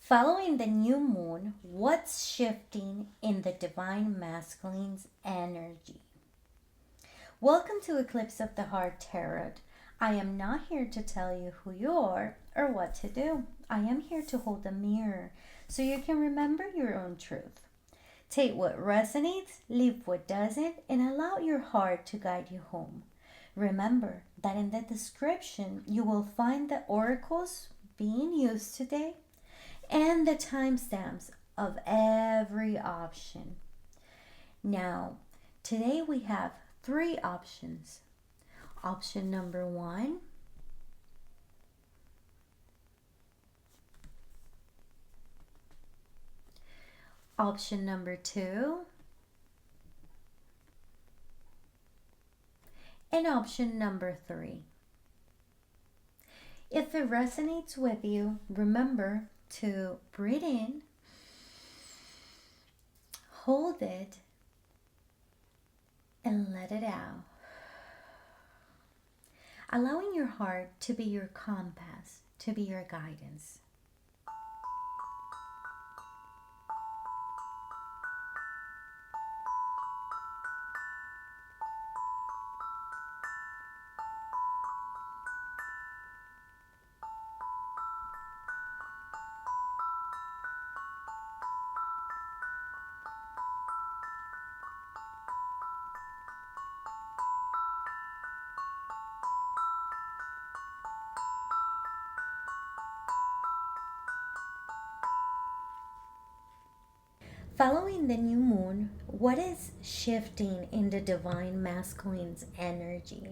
Following the new moon, what's shifting in the divine masculine's energy? Welcome to Eclipse of the Heart Tarot. I am not here to tell you who you are or what to do. I am here to hold a mirror so you can remember your own truth. Take what resonates, leave what doesn't, and allow your heart to guide you home. Remember that in the description you will find the oracles being used today and the timestamps of every option. Now, today we have 3 options. Option number 1, option number 2, and option number 3. If it resonates with you, remember to breathe in, hold it, and let it out. Allowing your heart to be your compass, to be your guidance. Following the new moon, what is shifting in the divine masculine's energy?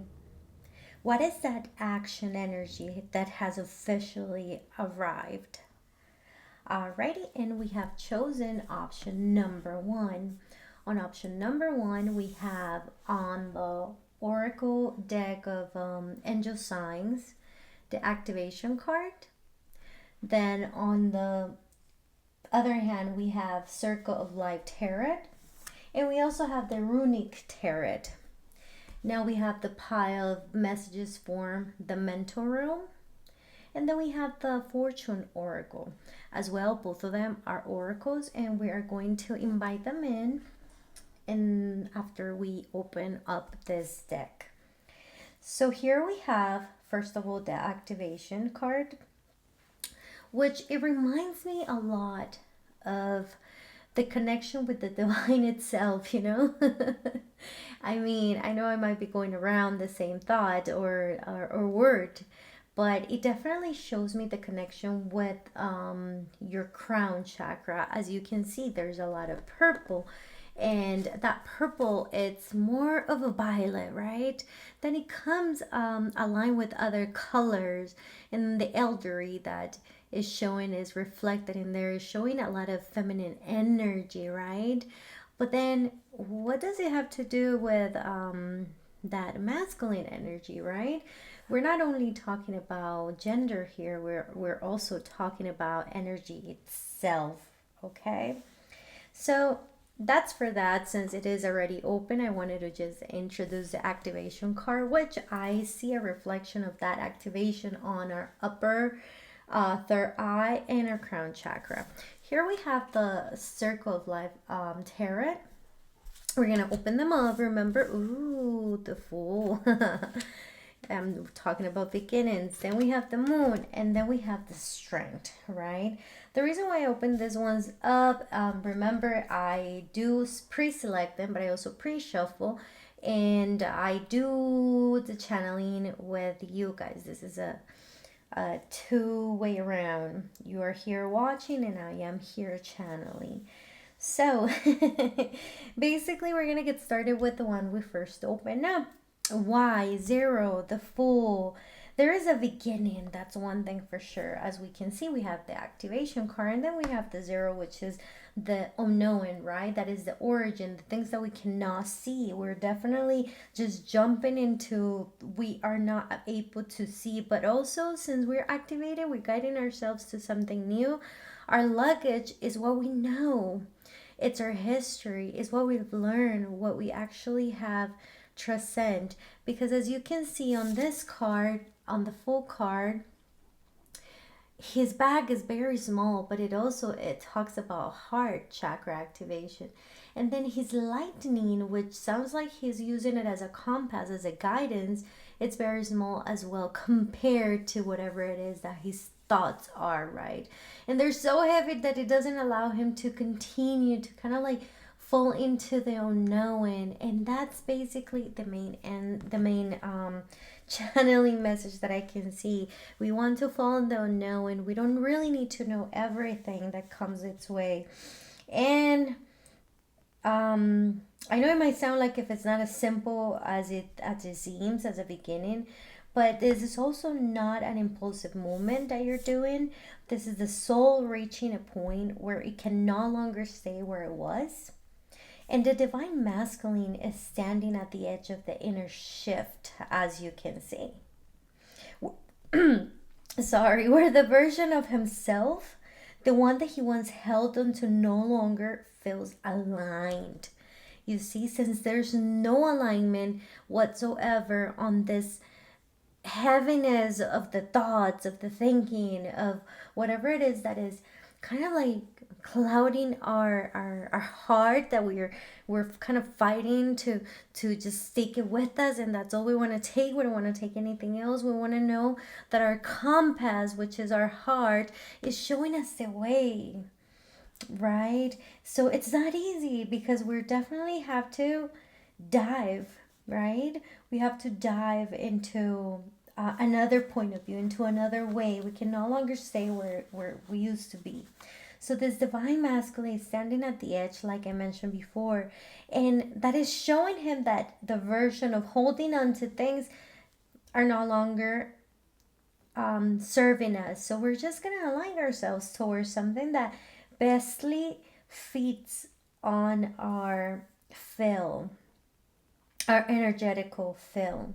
What is that action energy that has officially arrived? Alrighty, and we have chosen option number 1. On option number 1, we have on the Oracle deck of angel signs, the activation card. Then on the other hand, we have Circle of Life Tarot, and we also have the Runik Tarot. Now we have the pile of messages form the mental room, and then we have the Fortune Oracle as well. Both of them are oracles, and we are going to invite them in and after we open up this deck. So here we have, first of all, the activation card, which it reminds me a lot of the connection with the divine itself, you know. I mean, I know I might be going around the same thought or word, but it definitely shows me the connection with your crown chakra. As you can see, there's a lot of purple, and that purple, it's more of a violet, right? Then it comes aligned with other colors, and the elderly that is showing is reflected in there, is showing a lot of feminine energy, right? But then what does it have to do with that masculine energy, right? We're not only talking about gender here, we're also talking about energy itself, okay? So that's for that. Since it is already open, I wanted to just introduce the activation card, which I see a reflection of that activation on our upper third eye and our crown chakra. Here we have the Circle of Life Tarot. We're gonna open them up. Remember, ooh, the Fool. I'm talking about beginnings. Then we have the Moon, and then we have the Strength, right? The reason why I opened these ones up, remember, I do pre-select them, but I also pre-shuffle, and I do the channeling with you guys. This is a two-way around. You are here watching, and I am here channeling. So basically, we're gonna get started with the one we first opened up. Why? 0, the Fool. There is a beginning, that's one thing for sure. As we can see, we have the activation card, and then we have the 0, which is the unknown, right? That is the origin, the things that we cannot see. We're definitely just jumping into, we are not able to see, but also since we're activated, we're guiding ourselves to something new. Our luggage is what we know. It's our history, it's what we've learned, what we actually have transcend. Because as you can see on this card, on the full card, his bag is very small, but it talks about heart chakra activation. And then his lightning, which sounds like he's using it as a compass, as a guidance, it's very small as well compared to whatever it is that his thoughts are, right? And they're so heavy that it doesn't allow him to continue to kind of like fall into the unknown. And that's basically the main channeling message that I can see. We want to fall in the unknown. We don't really need to know everything that comes its way. And I know it might sound like if it's not as simple as it seems as a beginning, but this is also not an impulsive movement that you're doing. This is the soul reaching a point where it can no longer stay where it was. And the divine masculine is standing at the edge of the inner shift, as you can see. Sorry, where the version of himself, the one that he once held on to, no longer feels aligned. You see, since there's no alignment whatsoever on this heaviness of the thoughts, of the thinking, of whatever it is that is kind of like clouding our heart, that we're kind of fighting to just take it with us, and that's all we want to take. We don't want to take anything else. We want to know that our compass, which is our heart, is showing us the way, right? So it's not easy, because we definitely have to dive, right? We have to dive into another point of view, into another way. We can no longer stay where we used to be. So this divine masculine is standing at the edge, like I mentioned before, and that is showing him that the version of holding on to things are no longer serving us. So we're just going to align ourselves towards something that bestly fits on our fill, our energetical fill.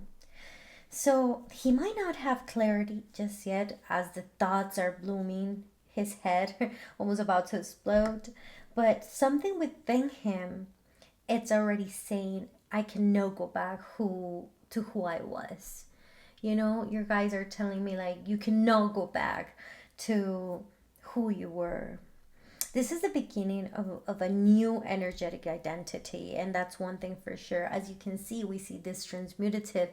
So he might not have clarity just yet, as the thoughts are blooming his head, almost about to explode, but something within him, it's already saying, I can no go back to who I was. You know, your guys are telling me like, you can no go back to who you were. This is the beginning of a new energetic identity, and that's one thing for sure. As you can see, we see this transmutative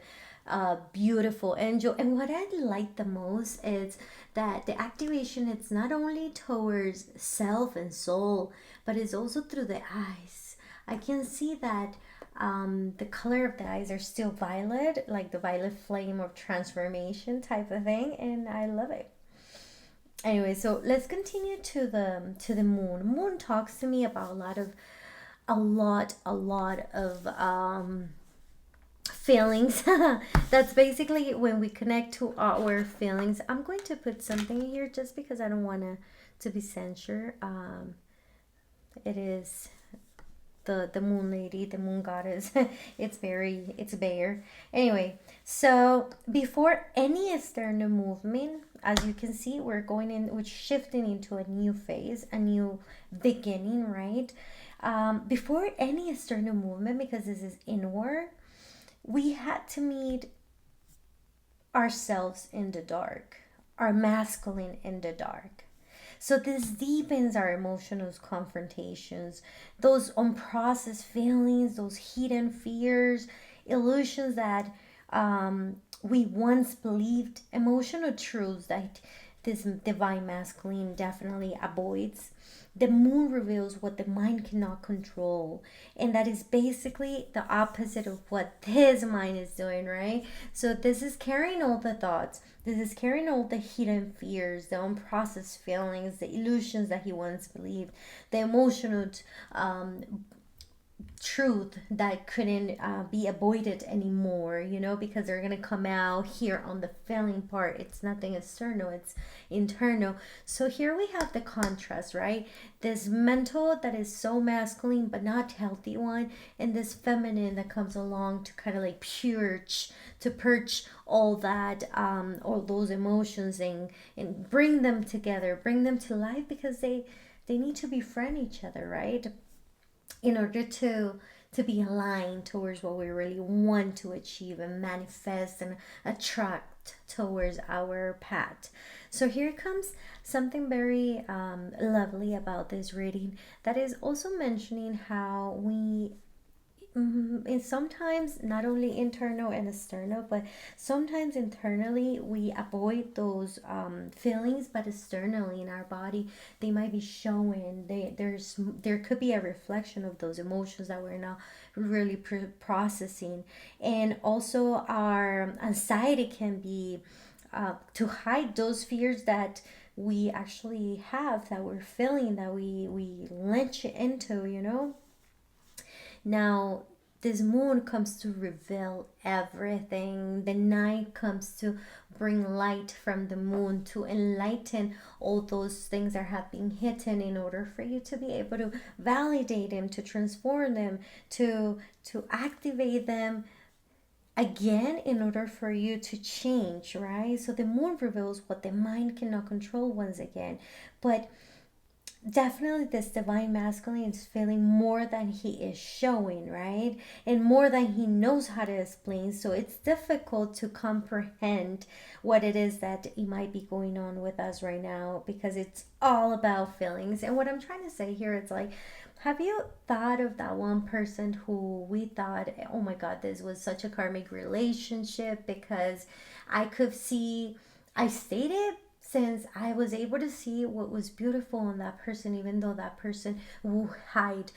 beautiful angel. And what I like the most is that the activation, it's not only towards self and soul, but it's also through the eyes. I can see that the color of the eyes are still violet, like the violet flame of transformation type of thing, and I love it. Anyway, so let's continue to the moon. Moon talks to me about a lot of feelings. That's basically when we connect to our feelings. I'm going to put something here just because I don't want to be censored. It is the moon lady, the moon goddess. It's bare. Anyway, so before any external movement, as you can see, we're shifting into a new phase, a new beginning, right? Before any external movement, because this is inward, we had to meet ourselves in the dark, our masculine in the dark. So this deepens our emotional confrontations, those unprocessed feelings, those hidden fears, illusions that we once believed, emotional truths that this divine masculine definitely avoids. The moon reveals what the mind cannot control, and that is basically the opposite of what this mind is doing, right? So this is carrying all the thoughts, this is carrying all the hidden fears, the unprocessed feelings, the illusions that he once believed, the emotional truth that couldn't be avoided anymore, because they're gonna come out here on the feeling part. It's nothing external, it's internal. So here we have the contrast, right? This mental that is so masculine but not healthy one, and this feminine that comes along to kind of like purge all that all those emotions, and bring them together, bring them to life, because they need to befriend each other, right? In order to be aligned towards what we really want to achieve and manifest and attract towards our path. So here comes something very lovely about this reading, that is also mentioning how we and sometimes not only internal and external, but sometimes internally we avoid those feelings, but externally in our body they might be showing. There could be a reflection of those emotions that we're not really processing, and also our anxiety can be to hide those fears that we actually have, that we're feeling, that we lynch into, you know. Now, this moon comes to reveal everything. The night comes to bring light from the moon to enlighten all those things that have been hidden, in order for you to be able to validate them, to transform them, to activate them again, in order for you to change, right? So the moon reveals what the mind cannot control once again. But definitely this divine masculine is feeling more than he is showing, right? And more than he knows how to explain. So it's difficult to comprehend what it is that it might be going on with us right now, because it's all about feelings. And what I'm trying to say here, it's like, have you thought of that one person who we thought, oh my God, this was such a karmic relationship, because I could see, I stated, since I was able to see what was beautiful in that person, even though that person will hide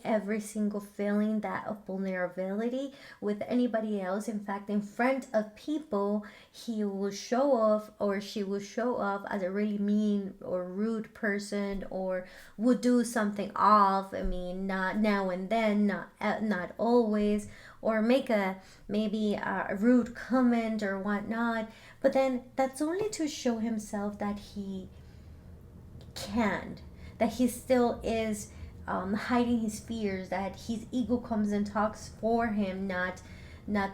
every single feeling that of vulnerability with anybody else. In fact, in front of people, he will show off, or she will show off as a really mean or rude person, or would do something off. I mean, not now and then, not always, or make a maybe a rude comment or whatnot. But then that's only to show himself that he can, that he still is hiding his fears, that his ego comes and talks for him, not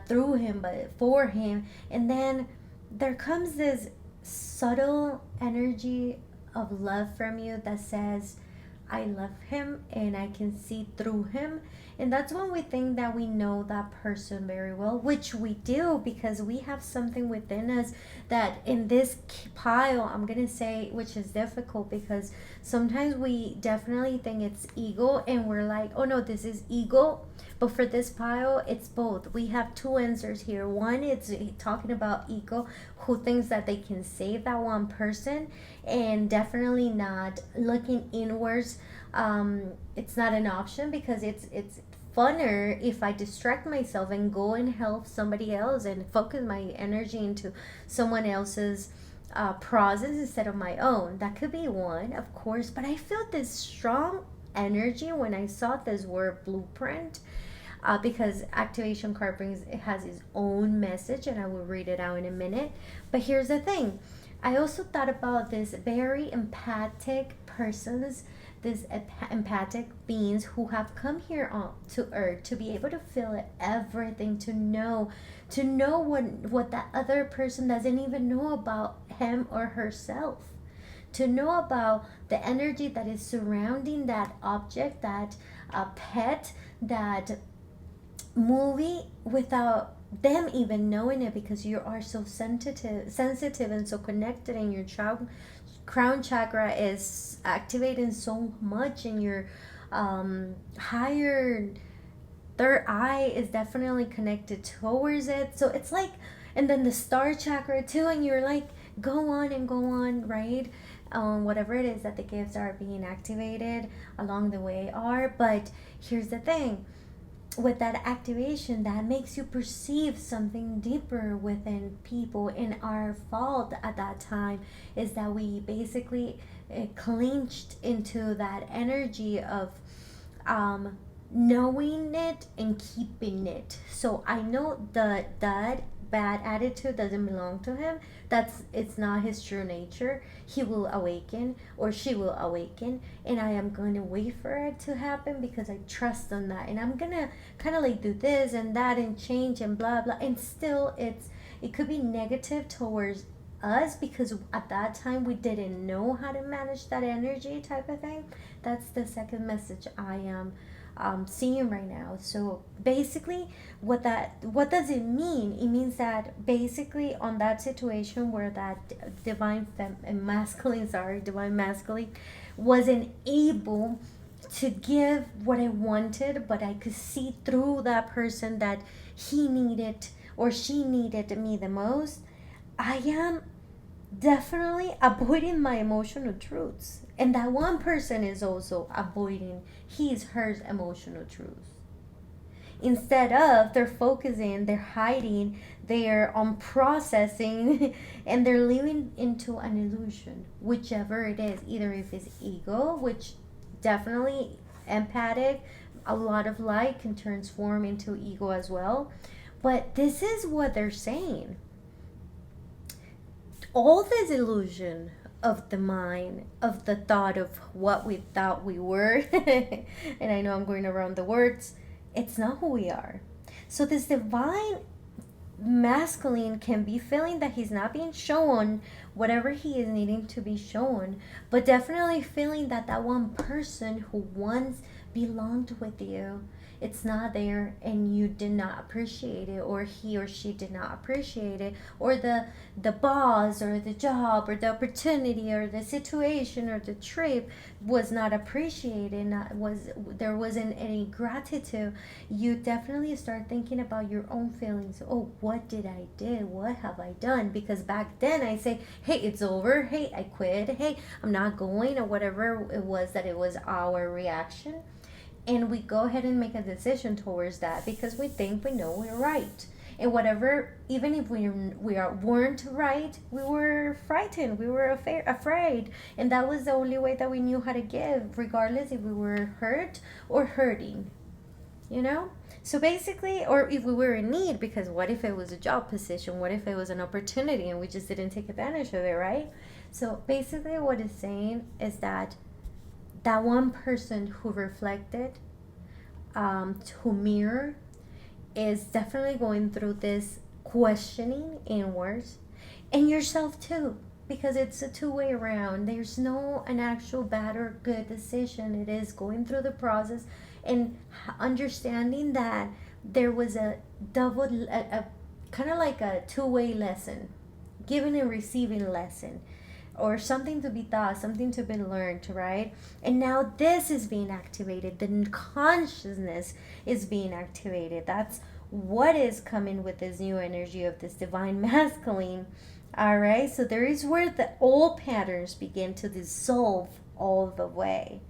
through him, but for him. And then there comes this subtle energy of love from you that says, I love him and I can see through him. And that's when we think that we know that person very well, which we do, because we have something within us that in this pile, I'm going to say, which is difficult, because sometimes we definitely think it's ego and we're like, oh no, this is ego. But for this pile, it's both. We have two answers here. One, it's talking about ego, who thinks that they can save that one person, and definitely not looking inwards. It's not an option, because it's funner if I distract myself and go and help somebody else and focus my energy into someone else's process instead of my own. That could be one, of course, but I felt this strong energy when I saw this word blueprint, because activation card brings, it has its own message, and I will read it out in a minute. But here's the thing, I also thought about this very empathic persons, these empathic beings who have come here on to earth to be able to feel everything, to know what that other person doesn't even know about him or herself, to know about the energy that is surrounding that object, that pet, that movie, without them even knowing it, because you are so sensitive and so connected, and your crown chakra is activating so much, and your higher third eye is definitely connected towards it. So it's like, and then the star chakra too, and you're like, go on and go on, right? Whatever it is that the gifts are being activated along the way are. But here's the thing, with that activation, that makes you perceive something deeper within people. And our fault at that time is that we basically clinched into that energy of knowing it and keeping it. So I know that bad attitude doesn't belong to him. It's not his true nature. He will awaken, or she will awaken, and I am going to wait for it to happen, because I trust on that. And I'm gonna kind of like do this and that and change and blah blah, and still it could be negative towards us, because at that time we didn't know how to manage that energy type of thing. That's the second message I am seeing right now. So basically, what does it mean? It means that basically on that situation where that divine masculine wasn't able to give what I wanted, but I could see through that person that he needed or she needed me the most. I am definitely avoiding my emotional truths. And that one person is also avoiding her emotional truths. Instead of they're focusing, they're hiding, they're processing, and they're living into an illusion, whichever it is. Either if it's ego, which definitely empathic, a lot of light can transform into ego as well. But this is what they're saying. All this illusion of the mind, of the thought of what we thought we were, and I know I'm going around the words, it's not who we are. So this divine masculine can be feeling that he's not being shown whatever he is needing to be shown, but definitely feeling that that one person who once belonged with you, it's not there, and you did not appreciate it, or he or she did not appreciate it, or the boss or the job or the opportunity or the situation or the trip was not appreciated, there wasn't any gratitude. You definitely start thinking about your own feelings. Oh, what did I do? What have I done? Because back then I say, hey, it's over, hey, I quit, hey, I'm not going, or whatever it was that it was our reaction. And we go ahead and make a decision towards that because we think we know we're right. And whatever, even if weren't right, we were frightened, we were afraid. And that was the only way that we knew how to give, regardless if we were hurt or hurting, you know? So basically, or if we were in need, because what if it was a job position? What if it was an opportunity and we just didn't take advantage of it, right? So basically what it's saying is that one person who reflected, who mirrored, is definitely going through this questioning inwards, and yourself too, because it's a two-way around. There's no an actual bad or good decision. It is going through the process and understanding that there was a kind of like a two-way lesson, giving and receiving lesson, or something to be thought, something to be learned, right? And now this is being activated. The consciousness is being activated. That's what is coming with this new energy of this divine masculine. All right, so there is where the old patterns begin to dissolve all the way.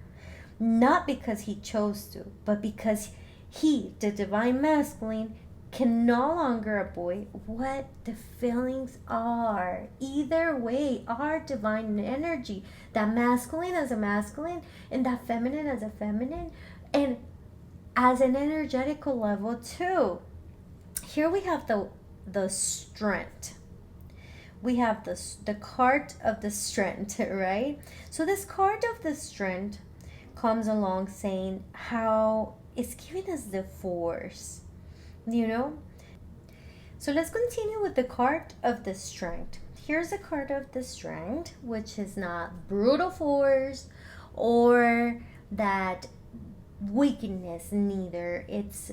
Not because he chose to, but because he, the divine masculine, can no longer avoid what the feelings are. Either way, our divine energy, that masculine as a masculine and that feminine as a feminine, and as an energetical level too. Here we have the strength. We have the card of the strength, right? So this card of the strength comes along saying how it's giving us the force, you know? So let's continue with the card of the strength. Here's the card of the strength, which is not brutal force or that weakness, neither. It's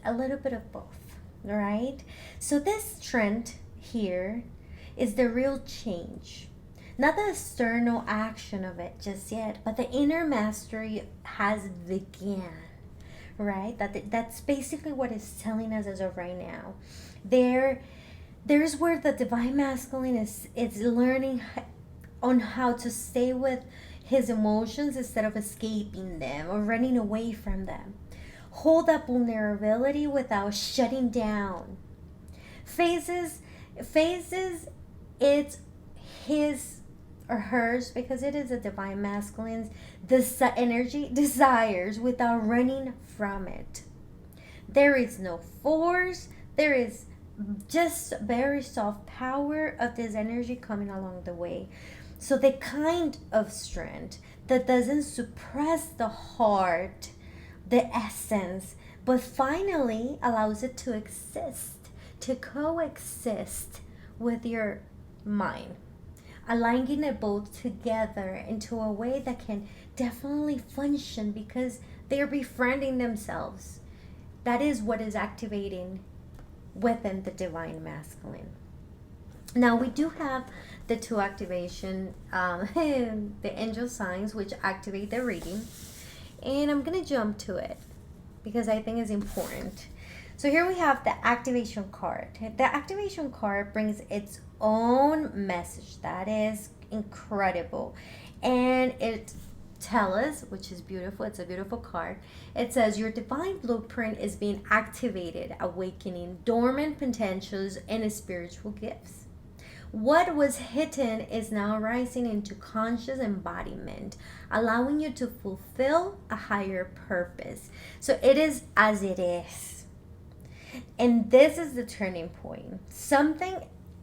a little bit of both, right? So this strength here is the real change. Not the external action of it just yet, but the inner mastery has begun. Right? That's basically what it's telling us as of right now. There's where the divine masculine is learning on how to stay with his emotions instead of escaping them or running away from them. Hold that vulnerability without shutting down. Phases, it's his or hers, because it is a divine masculine's energy, desires without running from it. There is no force, there is just very soft power of this energy coming along the way. So the kind of strength that doesn't suppress the heart, the essence, but finally allows it to exist, to coexist with your mind. aligning it both together into a way that can definitely function because they're befriending themselves. That is what is activating within the divine masculine. Now we do have the two activation, the angel signs, which activate the reading, and I'm gonna jump to it because I think it's important. So here we have the activation card. The activation card brings its own message that is incredible, and it tells us, which is beautiful, it's a beautiful card. It says your divine blueprint is being activated, awakening dormant potentials and spiritual gifts. What was hidden is now rising into conscious embodiment, allowing you to fulfill a higher purpose. So it is as it is. And this is the turning point. Something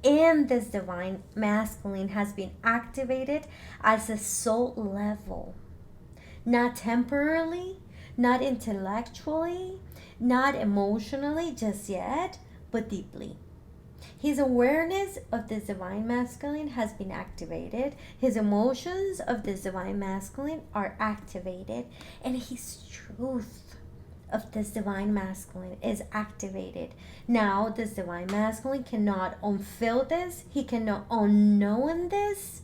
in this divine masculine has been activated as a soul level, not temporarily, not intellectually, not emotionally just yet, but deeply. His awareness of this divine masculine has been activated. His emotions of this divine masculine are activated. And his truth of this divine masculine is activated. Now, this divine masculine cannot unfeel this. He cannot unknown this.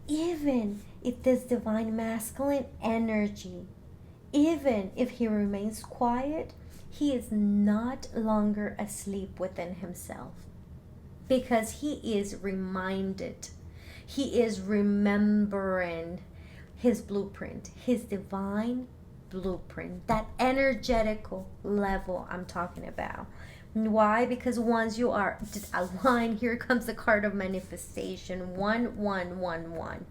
Even if this divine masculine energy, even if he remains quiet, he is not longer asleep within himself, because he is reminded, he is remembering his blueprint, his divine blueprint, that energetical level I'm talking about. Why? Because once you are aligned, here comes the card of manifestation. 1111.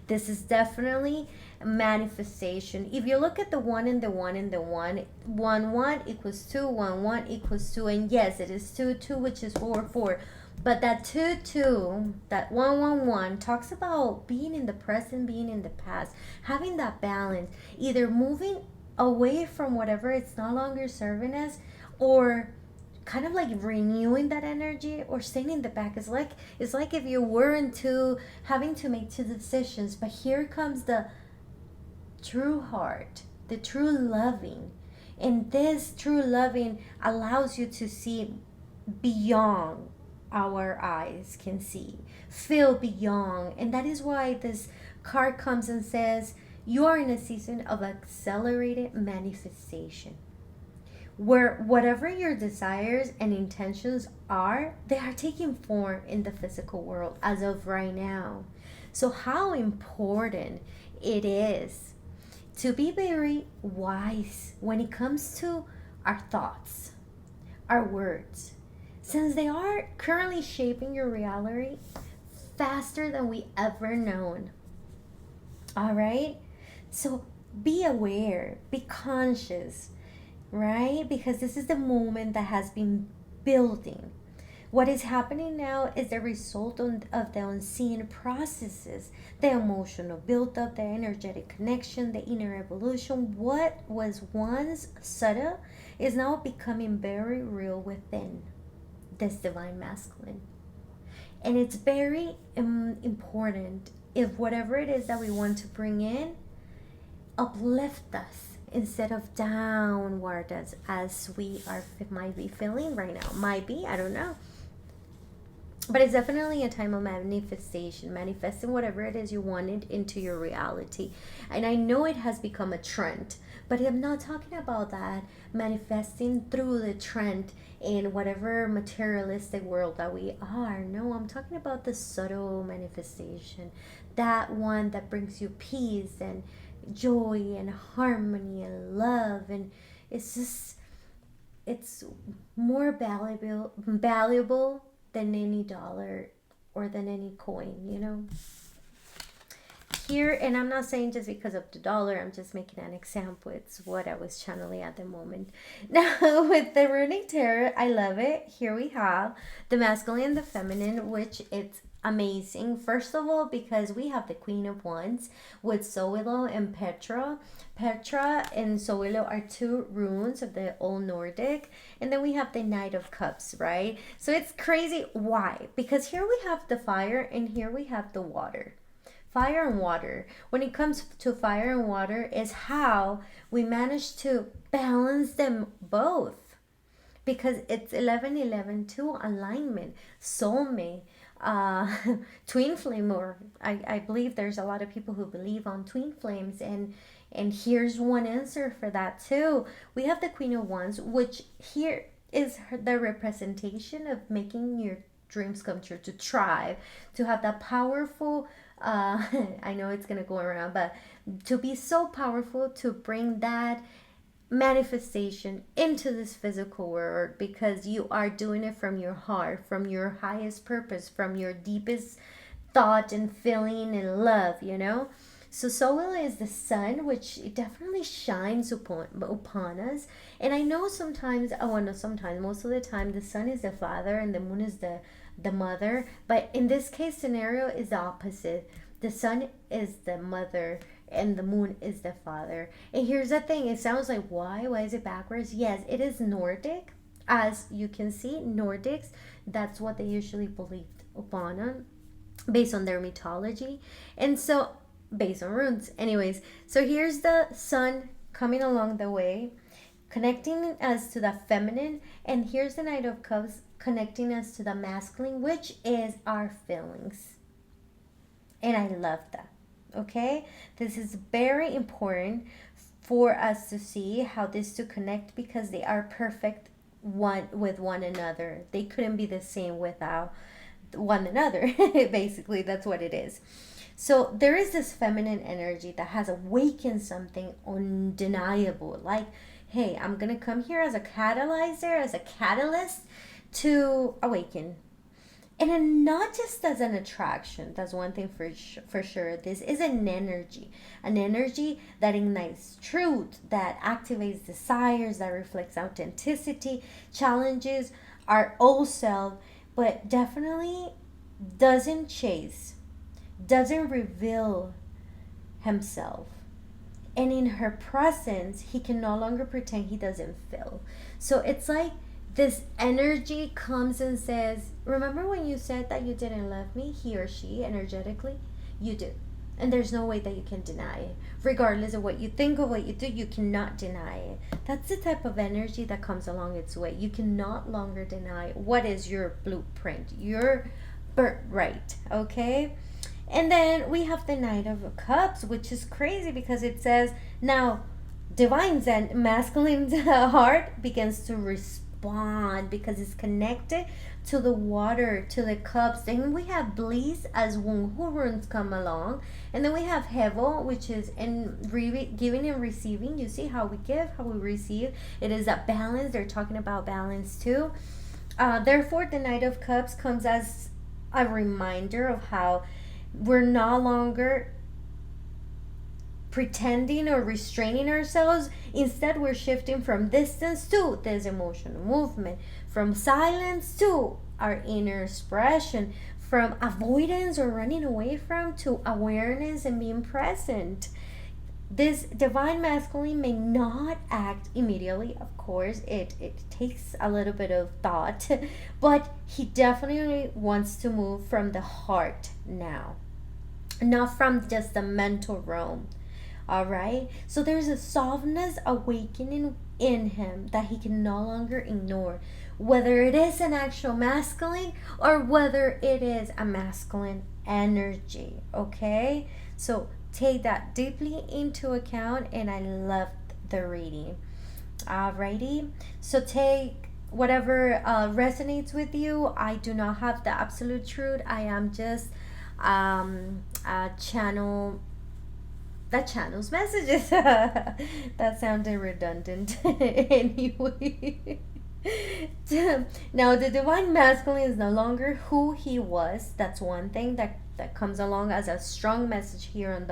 This is definitely manifestation. If you look at the one and the one and the one, 1 equals 2, 1 equals 2, and yes, it is 2 2, which is 4 4. But that 2 2, that 1 talks about being in the present, being in the past, having that balance, either moving away from whatever it's no longer serving us, or kind of like renewing that energy, or staying in the back. It's like if you were into having to make two decisions, but here comes the true heart, the true loving, and this true loving allows you to see beyond our eyes can see, feel beyond. And that is why this card comes and says you are in a season of accelerated manifestation, where whatever your desires and intentions are, they are taking form in the physical world as of right now. So how important it is to be very wise when it comes to our thoughts, our words, since they are currently shaping your reality faster than we ever known. All right? So be aware, be conscious, right? Because this is the moment that has been building. What is happening now is the result of the unseen processes, the emotional buildup, the energetic connection, the inner evolution. What was once subtle is now becoming very real within this divine masculine. And it's very important, if whatever it is that we want to bring in, uplift us instead of downward as we might be feeling right now. Might be, I don't know. But it's definitely a time of manifestation, manifesting whatever it is you wanted into your reality. And I know it has become a trend, but I'm not talking about that manifesting through the trend in whatever materialistic world that we are. No, I'm talking about the subtle manifestation, that one that brings you peace and joy and harmony and love. And it's more valuable than any dollar or than any coin, you know. Here, and I'm not saying just because of the dollar, I'm just making an example. It's what I was channeling at the moment. Now, with the Runik Tarot, I love it. Here we have the masculine and the feminine, which it's amazing. First of all, because we have the Queen of Wands with Zoilo and Petra. Petra and Zoilo are two runes of the Old Nordic. And then we have the Knight of Cups, right? So it's crazy. Why? Because here we have the fire and here we have the water. Fire and water. When it comes to fire and water is how we manage to balance them both. Because it's 11-11-2 alignment, soulmate, twin flame, or I believe there's a lot of people who believe on twin flames, and here's one answer for that too. We have the Queen of Wands, which here is the representation of making your dreams come true, to thrive, to have that powerful I know it's gonna go around, but to be so powerful, to bring that manifestation into this physical world, because you are doing it from your heart, from your highest purpose, from your deepest thought and feeling and love, you know. So Soul is the sun, which it definitely shines upon us. And I know sometimes, oh no, sometimes, most of the time, the sun is the father and the moon is the mother. But in this case scenario is the opposite. The sun is the mother and the moon is the father. And here's the thing, it sounds like, why is it backwards? Yes, it is Nordic. As you can see, Nordics, that's what they usually believed upon, based on their mythology. And so based on runes, anyways. So here's the sun coming along the way, connecting us to the feminine, and here's the Knight of Cups connecting us to the masculine, which is our feelings. And I love that. Okay, this is very important for us to see how these two connect, because they are perfect one with one another. They couldn't be the same without one another. Basically, that's what it is. So there is this feminine energy that has awakened something undeniable. Like, hey, I'm gonna come here as a catalyzer, as a catalyst to awaken. And then not just as an attraction, that's one thing for sure. This is an energy that ignites truth, that activates desires, that reflects authenticity, challenges our old self, but definitely doesn't chase, doesn't reveal himself. And in her presence, he can no longer pretend he doesn't feel. So it's like this energy comes and says, remember when you said that you didn't love me? He or she, energetically, you do. And there's no way that you can deny it. Regardless of what you think or what you do, you cannot deny it. That's the type of energy that comes along its way. You cannot longer deny what is your blueprint, your birthright, okay? And then we have the Knight of Cups, which is crazy because it says, now, divine and masculine heart begins to respond because it's connected to the water, to the cups. Then we have bliss as when runes come along. And then we have Hevel, which is in giving and receiving. You see how we give, how we receive. It is a balance. They're talking about balance too. Therefore, the Knight of Cups comes as a reminder of how we're no longer pretending or restraining ourselves. Instead, we're shifting from distance to this emotional movement, from silence to our inner expression, from avoidance or running away from to awareness and being present. This divine masculine may not act immediately, of course, it takes a little bit of thought, but he definitely wants to move from the heart now, not from just the mental realm. All right, so there's a softness awakening in him that he can no longer ignore, whether it is an actual masculine or whether it is a masculine energy. Okay, so take that deeply into account, and I loved the reading. Alrighty, so take whatever resonates with you. I do not have the absolute truth. I am just a channel that channels messages. That sounded redundant. Anyway. Now, the divine masculine is no longer who he was. That's one thing that comes along as a strong message here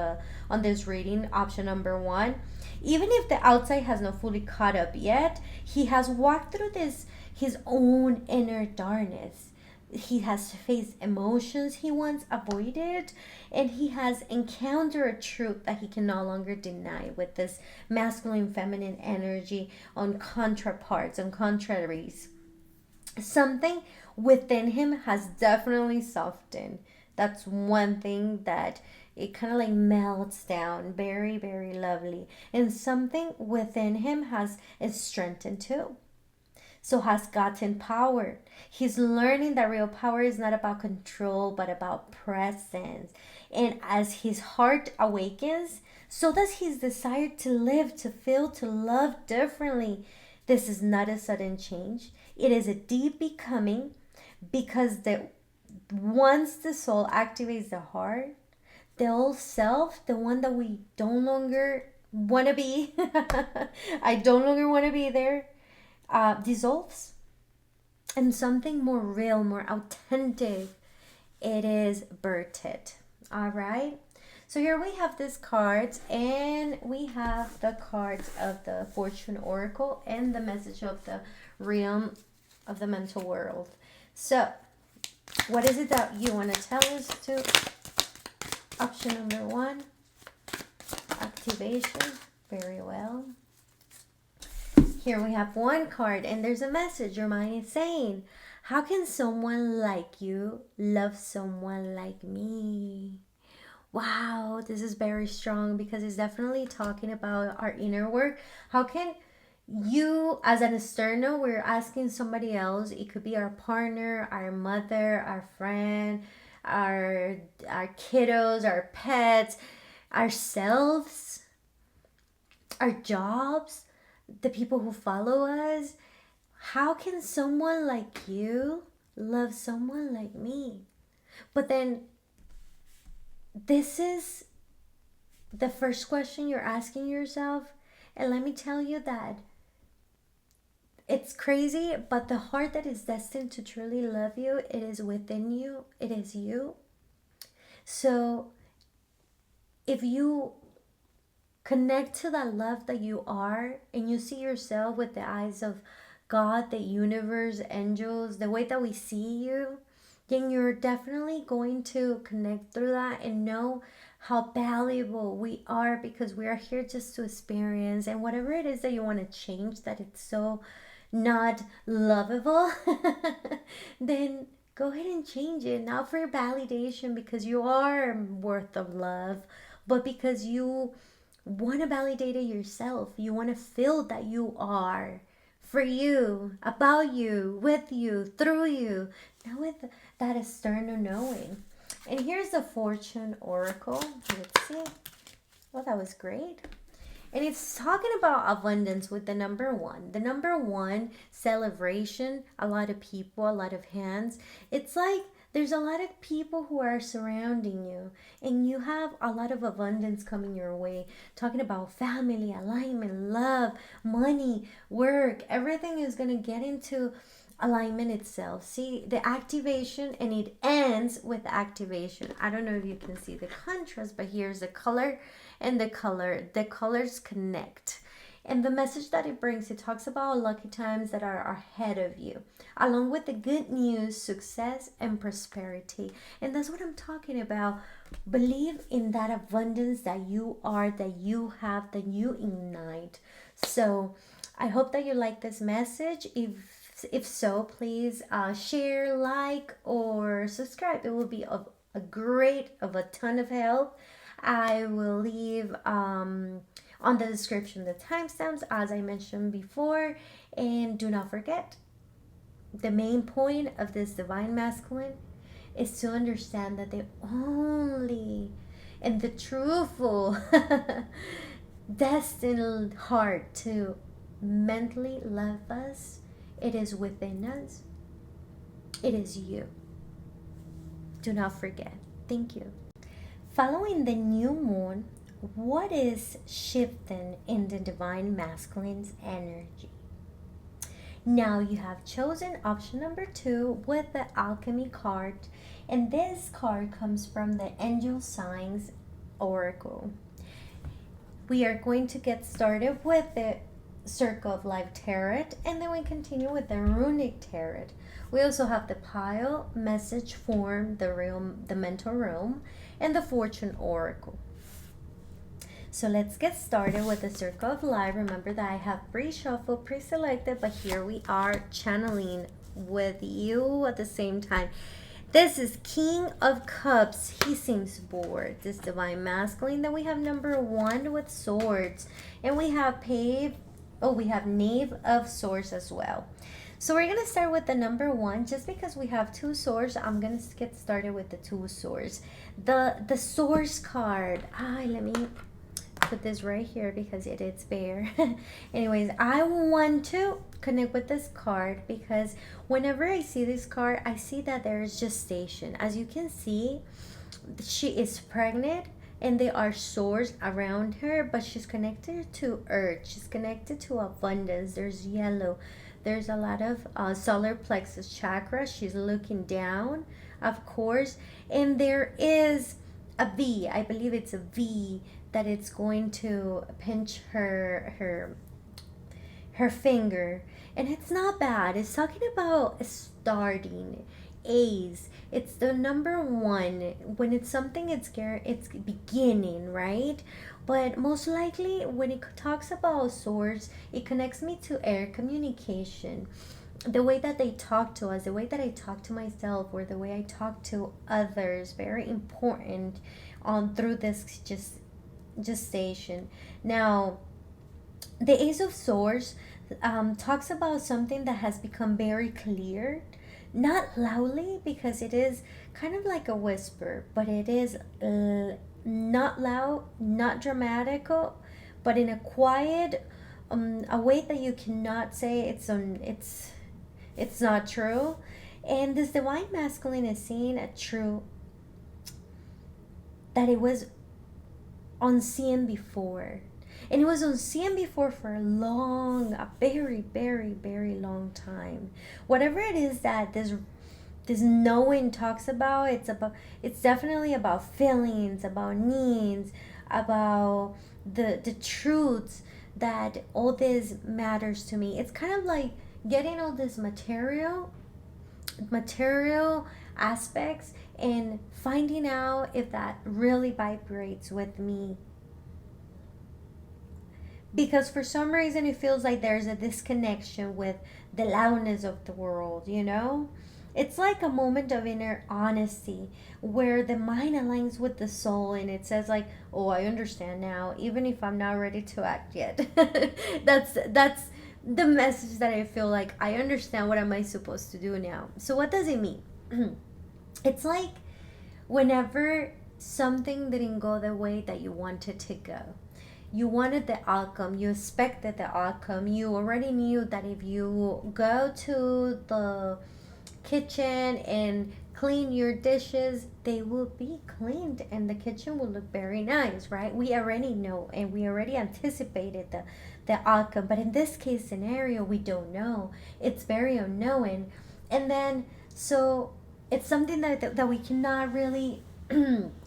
on this reading, option number 1. Even if the outside has not fully caught up yet, he has walked through his own inner darkness. He has to face emotions he once avoided, and he has encountered a truth that he can no longer deny with this masculine feminine energy on contraparts, on contraries. Something within him has definitely softened. That's one thing that it kind of like melts down, very very lovely, and something within him has is strengthened too, so has gotten power. He's learning that real power is not about control but about presence. And as his heart awakens, so does his desire to live, to feel, to love differently. This is not a sudden change. It is a deep becoming, because the once the soul activates the heart, the old self, the one that we don't longer want to be, I don't longer want to be there, dissolves, and something more real, more authentic, it is birthed. All right. So here we have these cards, and we have the cards of the Fortune Oracle and the message of the realm of the mental world. So, what is it that you want to tell us to? Option number 1, activation. Very well. Here we have one card, and there's a message your mind is saying. How can someone like you love someone like me? Wow, this is very strong, because it's definitely talking about our inner work. How can you, as an external, we're asking somebody else, it could be our partner, our mother, our friend, our kiddos, our pets, ourselves, our jobs, the people who follow us. How can someone like you love someone like me? But then this is the first question you're asking yourself. And let me tell you that it's crazy, but the heart that is destined to truly love you, it is within you. It is you. So if you connect to that love that you are, and you see yourself with the eyes of God, the universe, angels, the way that we see you, then you're definitely going to connect through that and know how valuable we are, because we are here just to experience. And whatever it is that you want to change, that it's so not lovable, then go ahead and change it. Not for validation, because you are worth of love, but because you want to validate it yourself. You want to feel that you are for you, about you, with you, through you, not with that external knowing. And here's the Fortune Oracle. Let's see. Well, that was great. And it's talking about abundance with the number 1. The number 1, celebration, a lot of people, a lot of hands. It's like there's a lot of people who are surrounding you, and you have a lot of abundance coming your way. Talking about family, alignment, love, money, work, everything is going to get into alignment itself. See the activation, and it ends with activation. I don't know if you can see the contrast, but here's the color and the colors connect. And the message that it brings, it talks about lucky times that are ahead of you, along with the good news, success, and prosperity. And that's what I'm talking about. Believe in that abundance that you are, that you have, that you ignite. So I hope that you like this message. If so, please share, like, or subscribe. It will be of a ton of help. I will leave on the description the timestamps, as I mentioned before. And do not forget, the main point of this divine masculine is to understand that the only and the truthful destined heart to mentally love us, it is within us. It is you. Do not forget. Thank you. Following the new moon, what is shifting in the divine masculine's energy? Now you have chosen option number 2 with the Alchemy card, and this card comes from the Angel Signs Oracle. We are going to get started with the Circle of Life Tarot, and then we continue with the Runik Tarot. We also have the pile, message form, the realm, the mental realm, and the fortune oracle. So let's get started with the circle of life. Remember that I have pre-shuffled, pre-selected, but here we are channeling with you at the same time. This is King of Cups. He seems bored. This divine masculine. Then we have number 1 with swords, and we have we have knave of swords as well. So we're gonna start with the number 1, just because we have 2 swords. I'm gonna get started with the 2 swords. The swords card. Let me put this right here because it's bare. Anyways, I want to connect with this card because whenever I see this card, I see that there is gestation. As you can see, she is pregnant and there are swords around her, but she's connected to earth. She's connected to abundance. There's yellow. There's a lot of solar plexus chakra. She's looking down, of course, and there is a V. I believe it's a V that it's going to pinch her finger, and it's not bad. It's talking about starting A's. It's the number 1. When it's something, it's beginning, right? But most likely when it talks about swords, it connects me to air communication. The way that they talk to us, the way that I talk to myself, or the way I talk to others, very important through this gestation. Now, the Ace of Swords talks about something that has become very clear, not loudly, because it is kind of like a whisper, but it is not loud, not dramatical, but in a quiet, a way that you cannot say it's not true. And this divine masculine is seeing a true, that it was unseen before. And it was unseen before for a very, very, very long time. Whatever it is that this knowing talks about, it's definitely about feelings, about needs, about the truths that all this matters to me. It's kind of like getting all this material aspects and finding out if that really vibrates with me. Because for some reason it feels like there's a disconnection with the loudness of the world, you know? It's like a moment of inner honesty where the mind aligns with the soul, and it says like, oh, I understand now, even if I'm not ready to act yet. that's the message that I feel like I understand. What am I supposed to do now? So what does it mean? It's like whenever something didn't go the way that you wanted to go. You wanted the outcome, you expected the outcome, you already knew that if you go to the kitchen and clean your dishes, they will be cleaned and the kitchen will look very nice, right? We already know and we already anticipated the outcome. But in this case scenario, we don't know. It's very unknown. And then, so it's something that we cannot really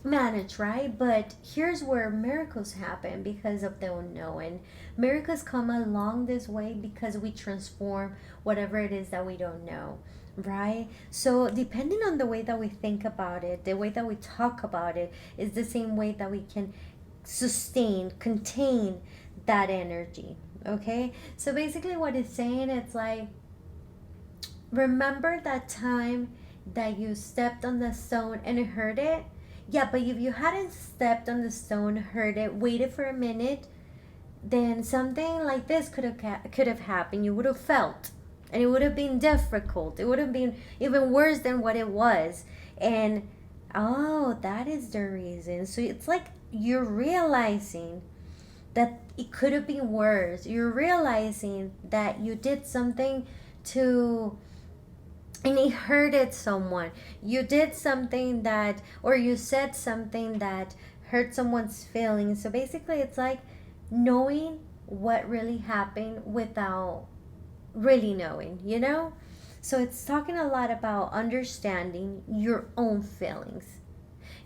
manage, right? But here's where miracles happen because of the unknown. Miracles come along this way because we transform whatever it is that we don't know, right? So depending on the way that we think about it, the way that we talk about it is the same way that we can contain that energy. Okay, so basically what it's saying, it's like, remember that time that you stepped on the stone and it hurt it? Yeah, but if you hadn't stepped on the stone, heard it, waited for a minute, then something like this could have happened. You would have felt, and it would have been difficult. It would have been even worse than what it was. And oh, that is the reason. So it's like you're realizing that it could have been worse. You're realizing that you did something and it hurted someone. You did something that, or you said something that hurt someone's feelings. So basically it's like knowing what really happened without really knowing, you know? So it's talking a lot about understanding your own feelings.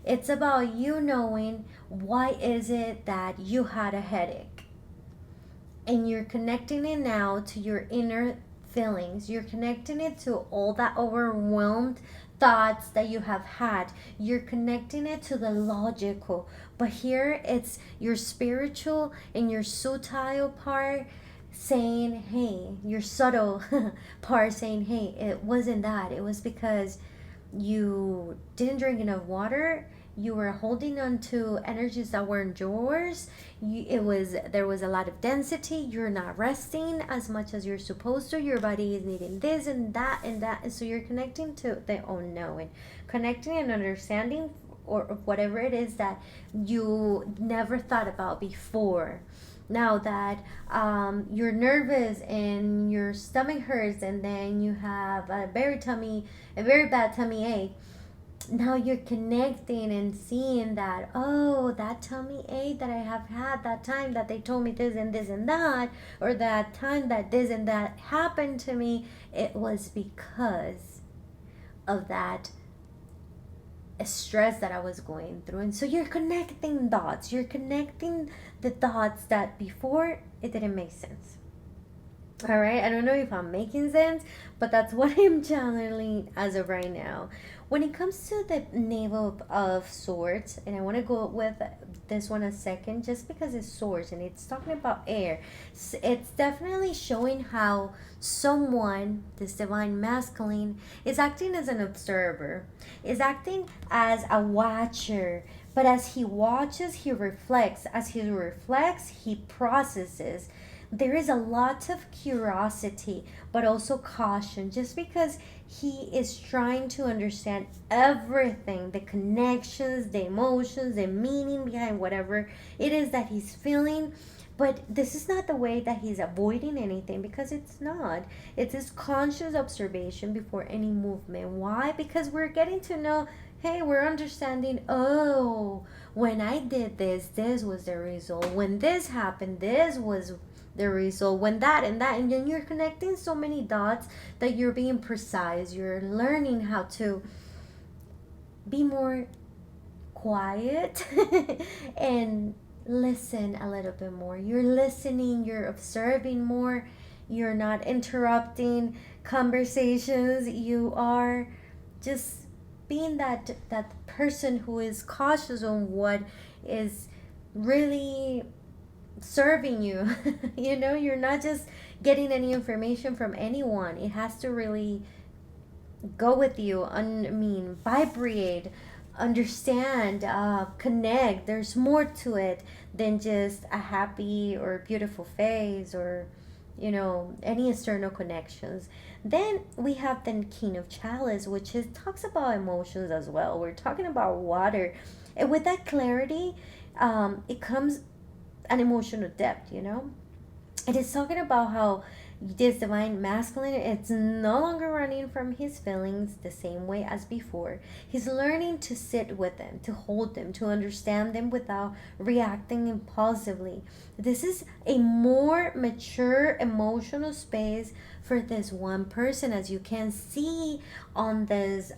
It's about you knowing why is it that you had a headache. And you're connecting it now to your inner feelings. You're connecting it to all that overwhelmed thoughts that you have had. You're connecting it to the logical. But here it's your spiritual and your subtle part saying, hey, your subtle part saying, hey, it wasn't that. It was because you didn't drink enough water, you were holding on to energies that weren't yours. There was a lot of density. You're not resting as much as you're supposed to. Your body is needing this and that and that, and so you're connecting to the unknowing, connecting and understanding, or whatever it is that you never thought about before. Now that you're nervous and your stomach hurts, and then you have a very bad tummy ache, now you're connecting and seeing that, oh, that tummy ache that I have had, that time that they told me this and this and that, or that time that this and that happened to me, it was because of that stress that I was going through. And so you're connecting dots. You're connecting the dots that before it didn't make sense. All right, I don't know if I'm making sense, but that's what I'm channeling as of right now. When it comes to the Knave of Swords, and I want to go with this one a second, just because it's swords and it's talking about air. It's definitely showing how someone, this divine masculine, is acting as an observer, is acting as a watcher. But as he watches, he reflects. As he reflects, he processes. There is a lot of curiosity, but also caution, just because he is trying to understand everything, the connections, the emotions, the meaning behind whatever it is that he's feeling. But this is not the way that he's avoiding anything, because it's not. It's his conscious observation before any movement. Why? Because we're getting to know, hey, we're understanding, oh, when I did this, this was the result. When this happened, this was the result. When that and that, and then you're connecting so many dots that you're being precise. You're learning how to be more quiet and listen a little bit more. You're listening, you're observing more, you're not interrupting conversations. You are just being that person who is cautious on what is really serving you. You know, you're not just getting any information from anyone. It has to really go with you. Vibrate, understand, connect. There's more to it than just a happy or beautiful face, or any external connections. Then we have the King of Chalice, which talks about emotions as well. We're talking about water, and with that clarity, it comes an emotional depth. It is talking about how this divine masculine, it's no longer running from his feelings the same way as before. He's learning to sit with them, to hold them, to understand them without reacting impulsively. This is a more mature emotional space for this one person, as you can see on this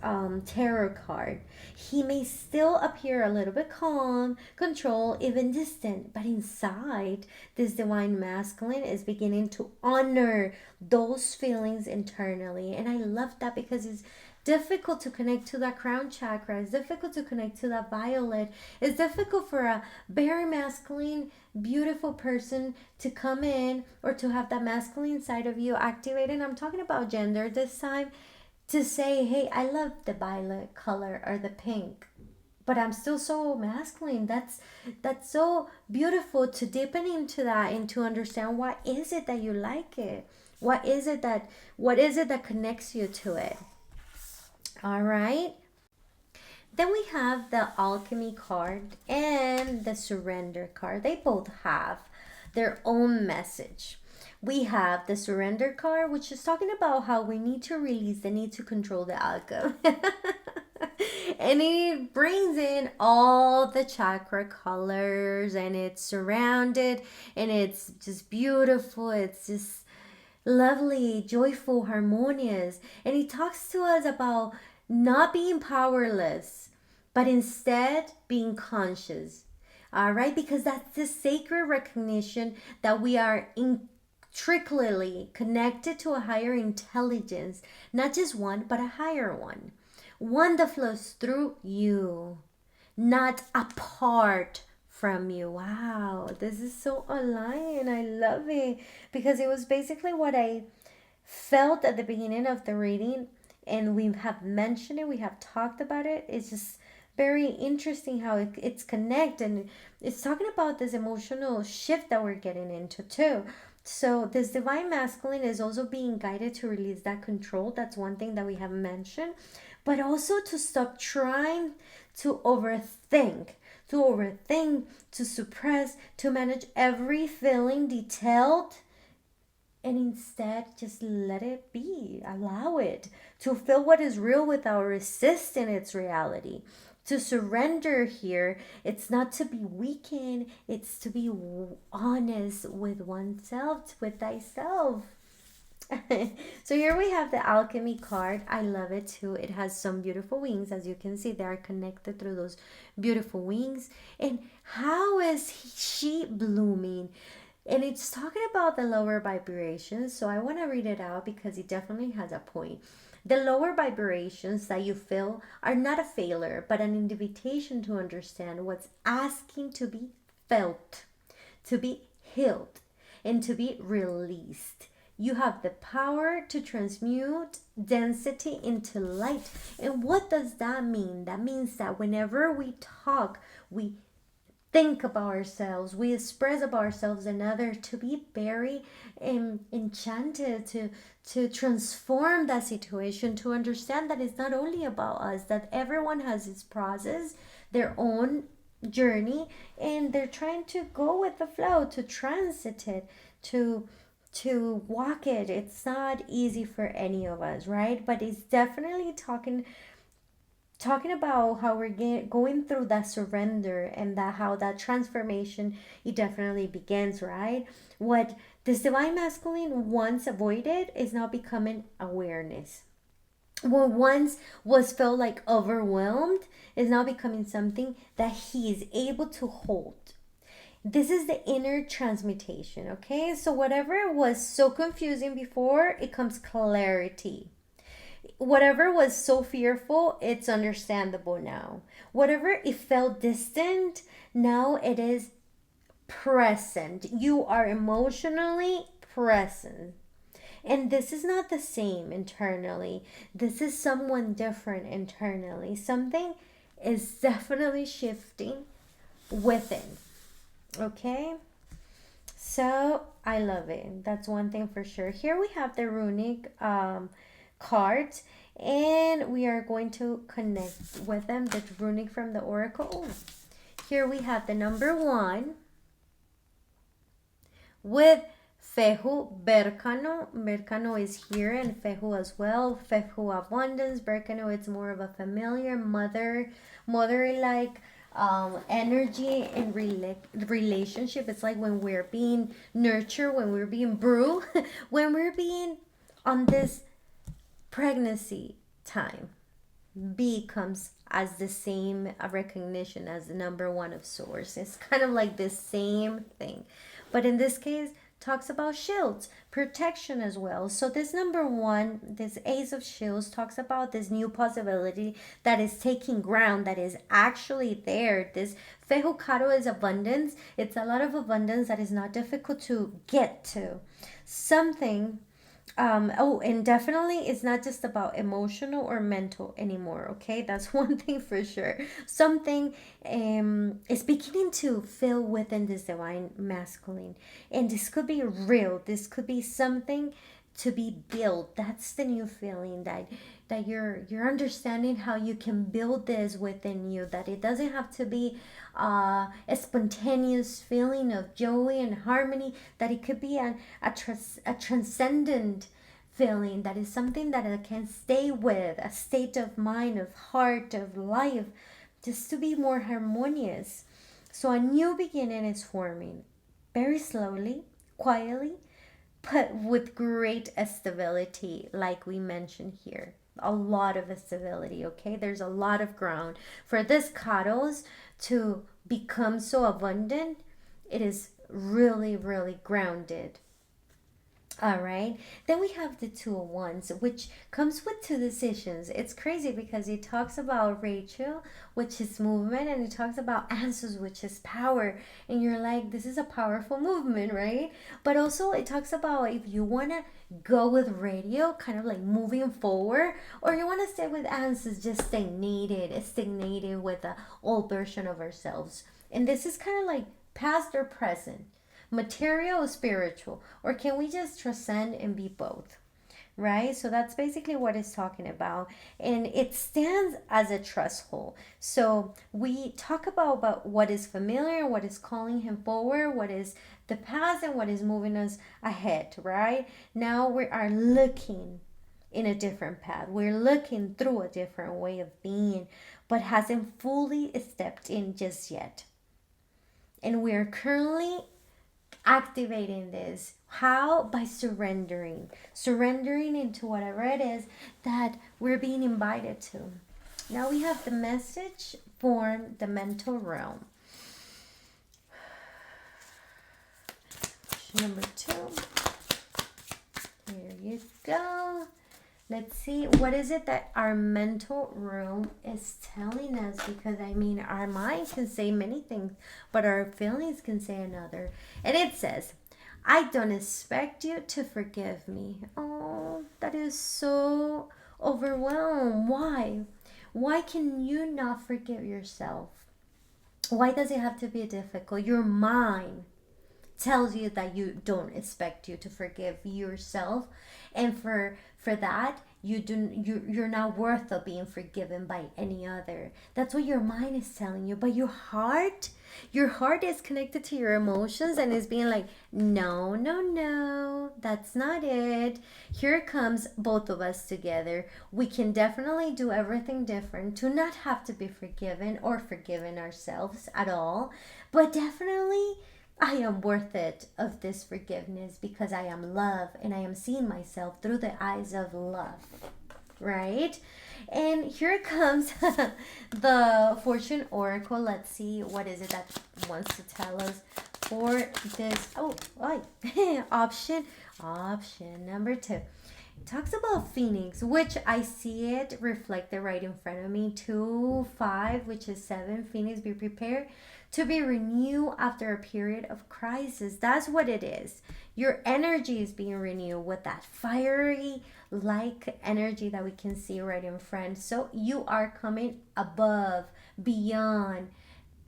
tarot card. He may still appear a little bit calm, controlled, even distant, but inside, this divine masculine is beginning to honor those feelings internally. And I love that, because it's difficult to connect to that crown chakra. It's difficult to connect to that violet. It's difficult for a very masculine, beautiful person to come in, or to have that masculine side of you activated. I'm talking about gender this time, to say, hey, I love the violet color or the pink, but I'm still so masculine. That's so beautiful to deepen into that, and to understand what is it that you like it. What is it that connects you to it? All right. Then we have the Alchemy card and the Surrender card. They both have their own message. We have the Surrender card, which is talking about how we need to release the need to control the outcome. And it brings in all the chakra colors, and it's surrounded, and it's just beautiful. It's just lovely, joyful, harmonious. And he talks to us about not being powerless, but instead being conscious. All right, because that's the sacred recognition that we are in trickily connected to a higher intelligence, not just one, but a higher one that flows through you, not apart from you. Wow, this is so aligned. I love it because it was basically what I felt at the beginning of the reading, and we have mentioned it, we have talked about it. It's just very interesting how it's connected, and it's talking about this emotional shift that we're getting into too. So this divine masculine is also being guided to release that control. That's one thing that we have mentioned, but also to stop trying to overthink, to suppress, to manage every feeling detailed, and instead just let it be. Allow it to feel what is real without resisting its reality. To surrender here, it's not to be weakened, it's to be honest with oneself, with thyself. So here we have the Alchemy card. I love it too. It has some beautiful wings. As you can see, they are connected through those beautiful wings. And how is she blooming? And it's talking about the lower vibrations. So I want to read it out because it definitely has a point. The lower vibrations that you feel are not a failure, but an invitation to understand what's asking to be felt, to be healed, and to be released. You have the power to transmute density into light. And what does that mean? That means that whenever we talk, we think about ourselves, we express about ourselves and others, to be very enchanted, to transform that situation, to understand that it's not only about us, that everyone has its process, their own journey, and they're trying to go with the flow, to transit it, to walk it. It's not easy for any of us, right? But it's definitely talking about how we're going through that surrender, and that how that transformation, it definitely begins, right? What this divine masculine once avoided is now becoming awareness. What once was felt like overwhelmed is now becoming something that he is able to hold. This is the inner transmutation, okay? So whatever was so confusing before, it comes clarity. Whatever was so fearful, it's understandable now. Whatever it felt distant, now it is present. You are emotionally present. And this is not the same internally. This is someone different internally. Something is definitely shifting within. Okay? So I love it. That's one thing for sure. Here we have the Runik cards, and we are going to connect with them. The Runik from the Oracle. Here we have the number 1 with Fehu Berkano. Berkano is here, and Fehu as well. Fehu abundance. Berkano, it's more of a familiar motherly like energy and relationship. It's like when we're being nurtured, when we're being brewed, when we're being on this pregnancy time. B comes as the same recognition as the number 1 of swords. It's kind of like the same thing, but in this case talks about shields, protection as well. So this number 1, this Ace of Shields, talks about this new possibility that is taking ground, that is actually there. This Fejukaro is abundance. It's a lot of abundance that is not difficult to get to. Something and definitely it's not just about emotional or mental anymore, okay? That's one thing for sure. Something is beginning to fill within this divine masculine, and this could be real. This could be something to be built. That's the new feeling, that you're understanding how you can build this within you, that it doesn't have to be a spontaneous feeling of joy and harmony, that it could be a transcendent feeling, that is something that I can stay with, a state of mind, of heart, of life, just to be more harmonious. So a new beginning is forming, very slowly, quietly, but with great stability, like we mentioned here. A lot of stability, okay? There's a lot of ground. For this Karos to become so abundant, it is really, really grounded. All right. Then we have the Two of Wands, which comes with two decisions. It's crazy because it talks about Rachel, which is movement, and it talks about answers, which is power. And you're like, this is a powerful movement, right? But also, it talks about if you want to go with radio, kind of like moving forward, or you want to stay with answers, just stagnated with the old version of ourselves. And this is kind of like past or present, material or spiritual, or can we just transcend and be both, right? So that's basically what it's talking about, and it stands as a threshold. So we talk about what is familiar, what is calling him forward, what is the past, and what is moving us ahead, right? Now we are looking in a different path, we're looking through a different way of being, but hasn't fully stepped in just yet. And we're currently activating this. How? By surrendering into whatever it is that we're being invited to. Now we have the message for the mental realm. Number 2. Here you go. Let's see, what is it that our mental room is telling us? Because I mean, our mind can say many things, but our feelings can say another. And it says, I don't expect you to forgive me. Oh, that is so overwhelmed. Why? Why can you not forgive yourself? Why does it have to be difficult? Your mind tells you that you don't expect you to forgive yourself, and for that you're not worth of being forgiven by any other. That's what your mind is telling you. But your heart is connected to your emotions and is being like, no, no, no, that's not it. Here comes both of us together. We can definitely do everything different to not have to be forgiven or forgiven ourselves at all, but definitely I am worth it of this forgiveness because I am love and I am seeing myself through the eyes of love, right? And here comes the Fortune Oracle. Let's see, what is it that wants to tell us for this? Oh, option number 2. It talks about Phoenix, which I see it reflected right in front of me. 2, 5, which is 7. Phoenix, be prepared to be renewed after a period of crisis. That's what it is. Your energy is being renewed with that fiery like energy that we can see right in front. So you are coming above, beyond,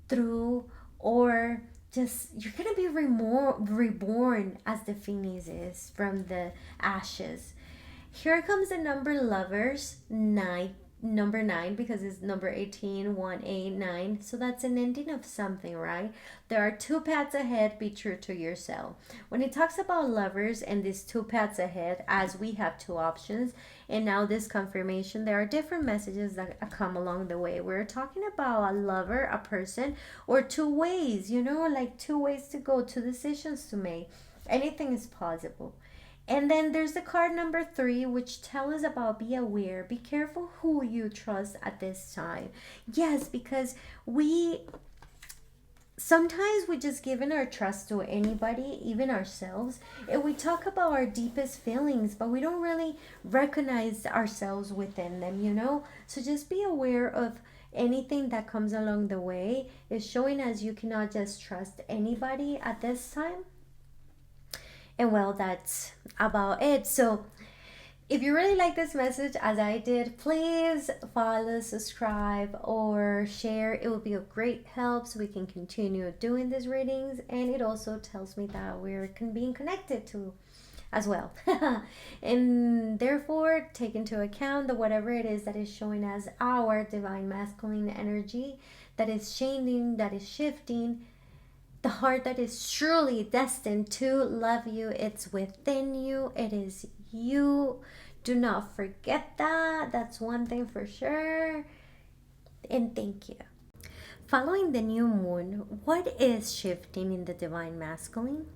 through, or just you're gonna be reborn as the phoenix is from the ashes. Here comes the number lovers, 9. Number 9, because it's number 18, 1, 8, 9. So that's an ending of something, right? There are 2 paths ahead. Be true to yourself. When it talks about lovers and these 2 paths ahead, as we have 2 options, and now this confirmation, there are different messages that come along the way. We're talking about a lover, a person, or 2 ways, like 2 ways to go, 2 decisions to make. Anything is possible. And then there's the card number 3, which tells us about be aware, be careful who you trust at this time. Yes, because sometimes we just given our trust to anybody, even ourselves, and we talk about our deepest feelings, but we don't really recognize ourselves within them. So just be aware of anything that comes along the way. It's showing us you cannot just trust anybody at this time. And well, that's about it. So if you really like this message as I did, please follow, subscribe, or share. It will be a great help so we can continue doing these readings. And it also tells me that we're being connected to as well. And therefore, take into account that whatever it is that is showing as our divine masculine energy that is changing, that is shifting, the heart that is truly destined to love you, it's within you. It is you. Do not forget that. That's one thing for sure. And thank you. Following the new moon, what is shifting in the divine masculine?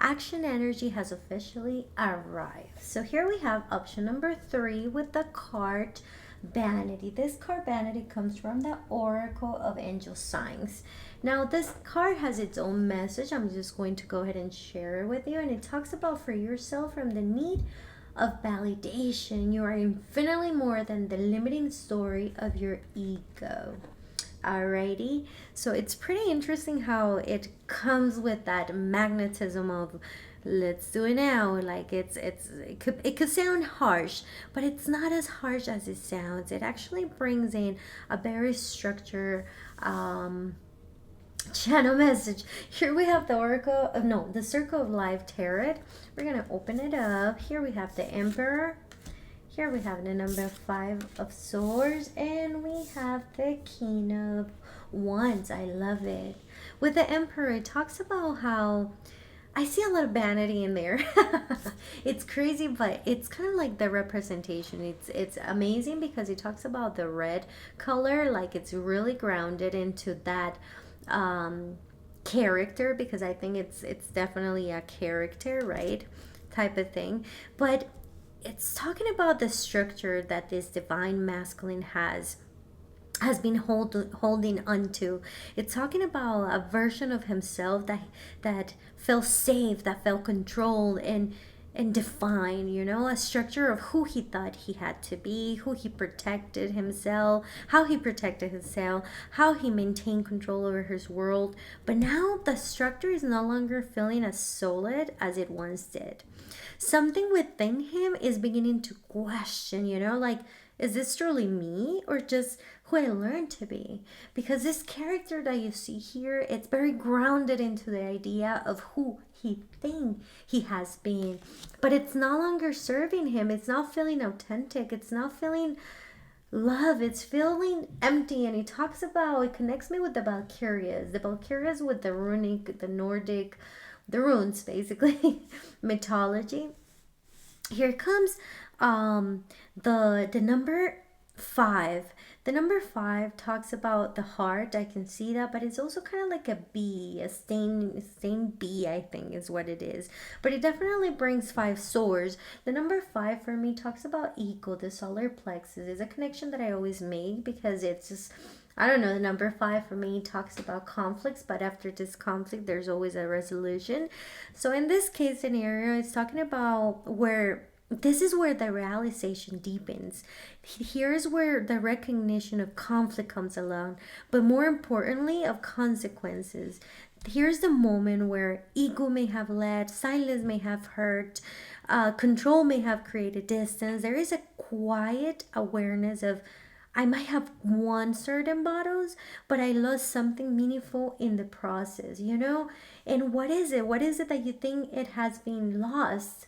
Action energy has officially arrived. So here we have option number 3 with the card Vanity. This card, Vanity, comes from the Oracle of Angel Signs. Now, this card has its own message. I'm just going to go ahead and share it with you. And it talks about for yourself from the need of validation. You are infinitely more than the limiting story of your ego. Alrighty, so it's pretty interesting how it comes with that magnetism of let's do it now. Like it could sound harsh, but it's not as harsh as it sounds. It actually brings in a very structured channel message. Here we have the Oracle of the Circle of Life Tarot. We're gonna open it up. Here we have the Emperor. Here we have the number 5 of Swords, and we have the King of Wands. I love it. With the Emperor, it talks about how I see a lot of vanity in there. It's crazy, but it's kind of like the representation. It's amazing because it talks about the red color, like it's really grounded into that character, because I think it's definitely a character, right? Type of thing. But it's talking about the structure that this divine masculine has been holding onto. It's talking about a version of himself that felt safe, that felt controlled and defined, you know, a structure of who he thought he had to be, who he protected himself, how he protected himself, how he maintained control over his world. But now the structure is no longer feeling as solid as it once did. Something within him is beginning to question, you know, like, is this truly me or just who I learned to be? Because this character that you see here, it's very grounded into the idea of who he thinks he has been. But it's no longer serving him. It's not feeling authentic. It's not feeling love. It's feeling empty. And he talks about, it connects me with the Valkyrias. The Valkyrias with the Runik, the Nordic, the runes, basically, mythology. Here comes the number 5. The number 5 talks about the heart. I can see that, but it's also kind of like a bee, a stained bee, I think is what it is. But it definitely brings 5 swords. The number 5 for me talks about ego, the solar plexus. It's a connection that I always make because it's just, I don't know, the number 5 for me talks about conflicts, but after this conflict, there's always a resolution. So in this case scenario, it's talking about where this is where the realization deepens. Here's where the recognition of conflict comes along, but more importantly, of consequences. Here's the moment where ego may have led, silence may have hurt, control may have created distance. There is a quiet awareness of, I might have won certain battles, but I lost something meaningful in the process, you know? And what is it? What is it that you think it has been lost?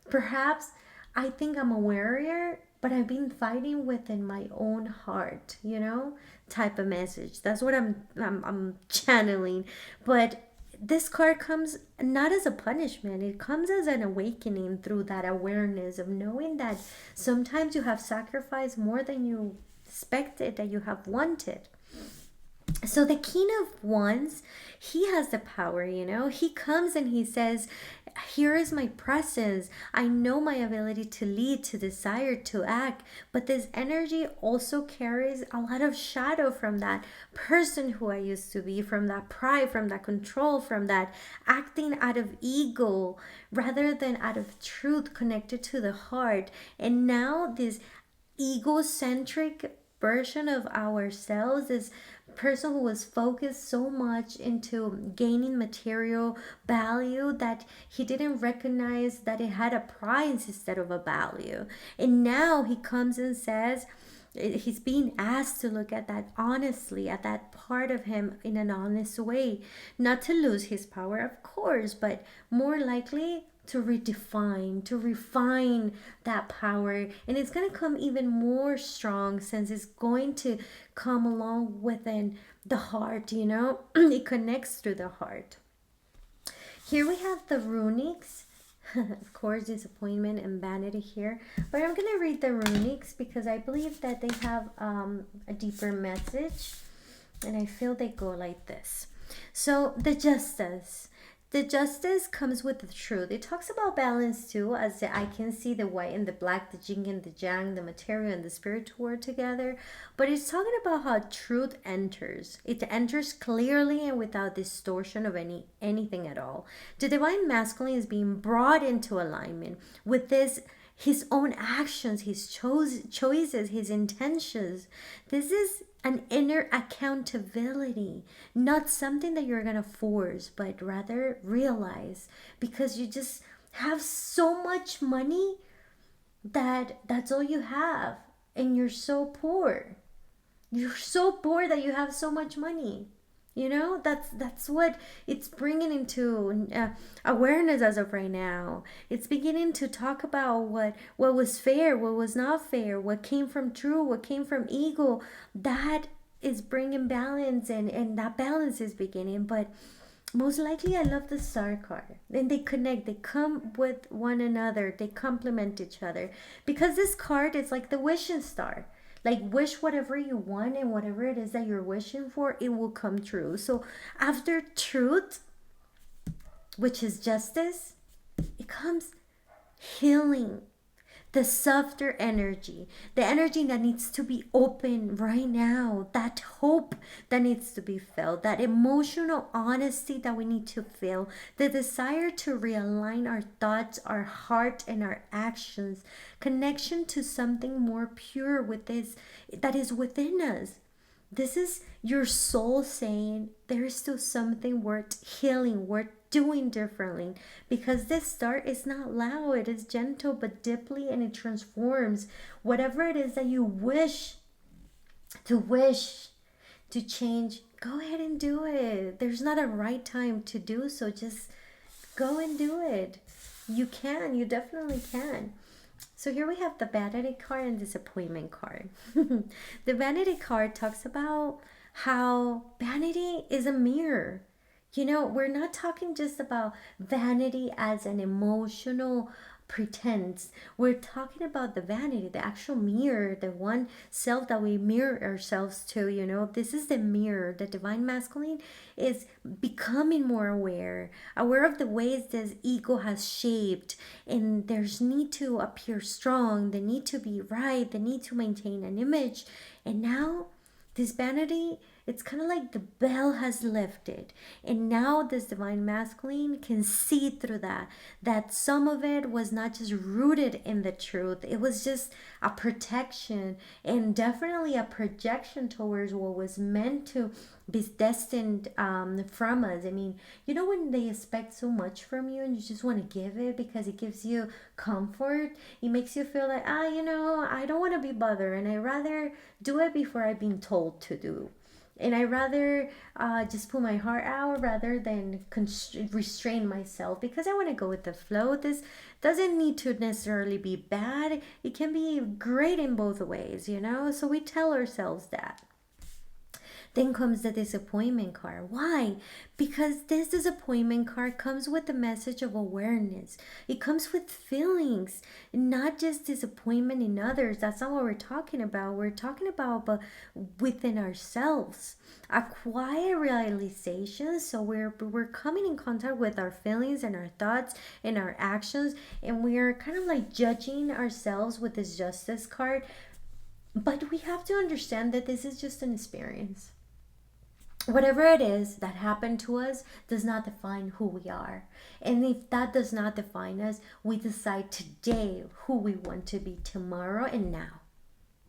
Perhaps I think I'm a warrior, but I've been fighting within my own heart, you know? Type of message. That's what I'm channeling. But this card comes not as a punishment. It comes as an awakening through that awareness of knowing that sometimes you have sacrificed more than you expected, that you have wanted. So the King of Wands, he has the power, you know. He comes and he says, here is my presence. I know my ability to lead, to desire, to act. But this energy also carries a lot of shadow from that person who I used to be, from that pride, from that control, from that acting out of ego rather than out of truth connected to the heart. And now this egocentric version of ourselves, this person who was focused so much into gaining material value that he didn't recognize that it had a price instead of a value. And now he comes and says, he's being asked to look at that honestly, at that part of him in an honest way, not to lose his power, of course, but more likely to redefine, to refine that power. And it's going to come even more strong since it's going to come along within the heart, you know. It connects through the heart. Here we have the runics. Of course, disappointment and vanity here. But I'm going to read the runics because I believe that they have a deeper message. And I feel they go like this. So the justice. The justice comes with the truth. It talks about balance too, as I can see the white and the black, the yin and the yang, the material and the spiritual world together. But it's talking about how truth enters. It enters clearly and without distortion of anything at all. The divine masculine is being brought into alignment with this, his own actions, his choices, his intentions. This is an inner accountability, not something that you're gonna force, but rather realize, because you just have so much money that that's all you have, and you're so poor. You're so poor that you have so much money. You know, that's what it's bringing into awareness as of right now. It's beginning to talk about what was fair, what was not fair, what came from true, what came from ego. That is bringing balance, and that balance is beginning. But most likely, I love the star card. And they connect, they come with one another, they complement each other. Because this card is like the wishing star. Like, wish whatever you want, and whatever it is that you're wishing for, it will come true. So after truth, which is justice, it comes healing. The softer energy, the energy that needs to be open right now, that hope that needs to be felt, that emotional honesty that we need to feel, the desire to realign our thoughts, our heart, and our actions, connection to something more pure with this that is within us. This is your soul saying there is still something worth healing, worth doing differently, because this start is not loud, it is gentle but deeply, and it transforms whatever it is that you wish to change. Go ahead and do it. There's not a right time to do so. Just go and do it. You can, you definitely can. So here we have the Vanity card and Disappointment card. The Vanity card talks about how vanity is a mirror. You know, we're not talking just about vanity as an emotional pretense. We're talking about the vanity, the actual mirror, the one self that we mirror ourselves to. You know, this is the mirror. The divine masculine is becoming more aware of the ways this ego has shaped, and there's need to appear strong, the need to be right, the need to maintain an image. And now this vanity, it's kind of like the veil has lifted, and now this divine masculine can see through that some of it was not just rooted in the truth, it was just a protection, and definitely a projection towards what was meant to be destined from us. I mean, you know, when they expect so much from you and you just want to give it because it gives you comfort, it makes you feel like, you know, I don't want to be bothered, and I rather do it before I've been told to do. And I rather just put my heart out rather than restrain myself, because I want to go with the flow. This doesn't need to necessarily be bad. It can be great in both ways, you know? So we tell ourselves that. Then comes the Disappointment card. Why? Because this Disappointment card comes with the message of awareness. It comes with feelings, not just disappointment in others. That's not what we're talking about. We're talking about but within ourselves. A quiet realization. So we're coming in contact with our feelings and our thoughts and our actions, and we're kind of like judging ourselves with this Justice card. But we have to understand that this is just an experience. Whatever it is that happened to us does not define who we are. And if that does not define us, we decide today who we want to be tomorrow and now.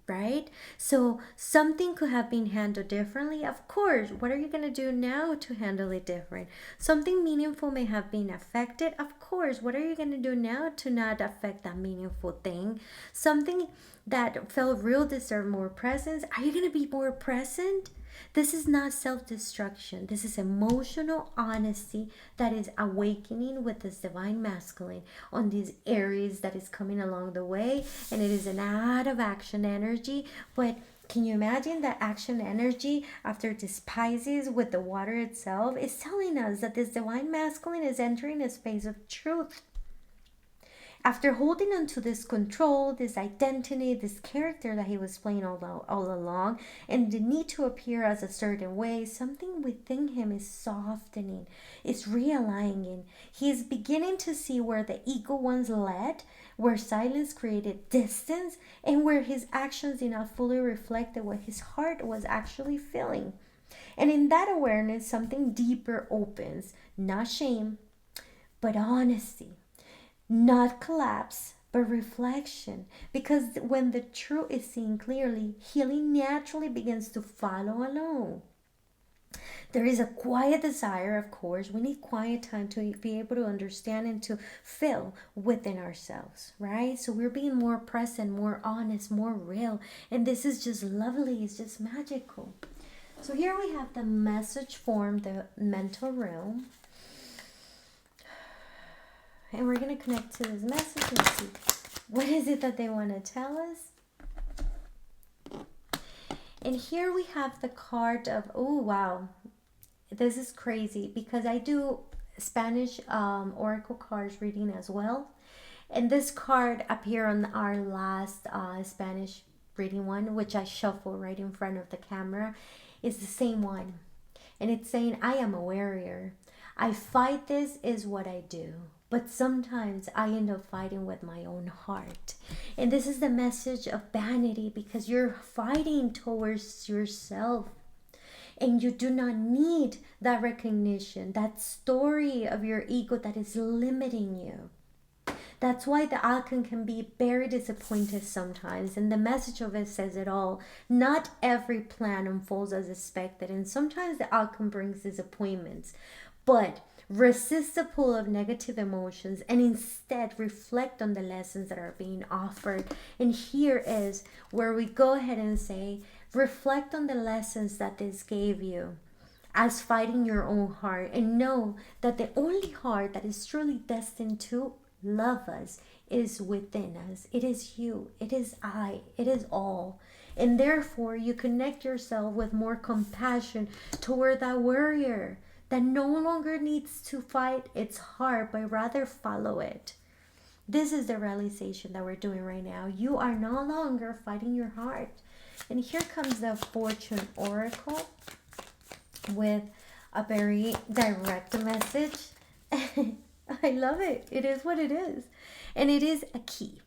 Right? So something could have been handled differently. Of course, what are you going to do now to handle it different? Something meaningful may have been affected. Of course, what are you going to do now to not affect that meaningful thing? Something that felt real deserved more presence. Are you going to be more present? This is not self-destruction. This is emotional honesty that is awakening with this divine masculine on these Aries that is coming along the way. And it is an out of action energy. But can you imagine that action energy after this Pisces with the water itself is telling us that this divine masculine is entering a space of truth. After holding on to this control, this identity, this character that he was playing all along, and the need to appear as a certain way, something within him is softening, is realigning. He is beginning to see where the ego once led, where silence created distance, and where his actions did not fully reflect what his heart was actually feeling. And in that awareness, something deeper opens, not shame, but honesty. Not collapse, but reflection. Because when the truth is seen clearly, healing naturally begins to follow along. There is a quiet desire, of course. We need quiet time to be able to understand and to feel within ourselves, right? So we're being more present, more honest, more real. And this is just lovely, it's just magical. So here we have the message form, the mental realm. And we're going to connect to this message and see what is it that they want to tell us. And here we have the card of, oh, wow. This is crazy because I do Spanish oracle cards reading as well. And this card appeared on our last Spanish reading one, which I shuffle right in front of the camera, is the same one. And it's saying, I am a warrior. I fight, this is what I do. But sometimes I end up fighting with my own heart. And this is the message of vanity because you're fighting towards yourself. And you do not need that recognition, that story of your ego that is limiting you. That's why the outcome can be very disappointed sometimes. And the message of it says it all. Not every plan unfolds as expected. And sometimes the outcome brings disappointments. But resist the pull of negative emotions and instead reflect on the lessons that are being offered. And here is where we go ahead and say, reflect on the lessons that this gave you as fighting your own heart, and know that the only heart that is truly destined to love us is within us. It is you, it is I, it is all. And therefore you connect yourself with more compassion toward that warrior that no longer needs to fight its heart, but rather follow it. This is the realization that we're doing right now. You are no longer fighting your heart. And here comes the Fortune Oracle with a very direct message. I love it. It is what it is. And it is a key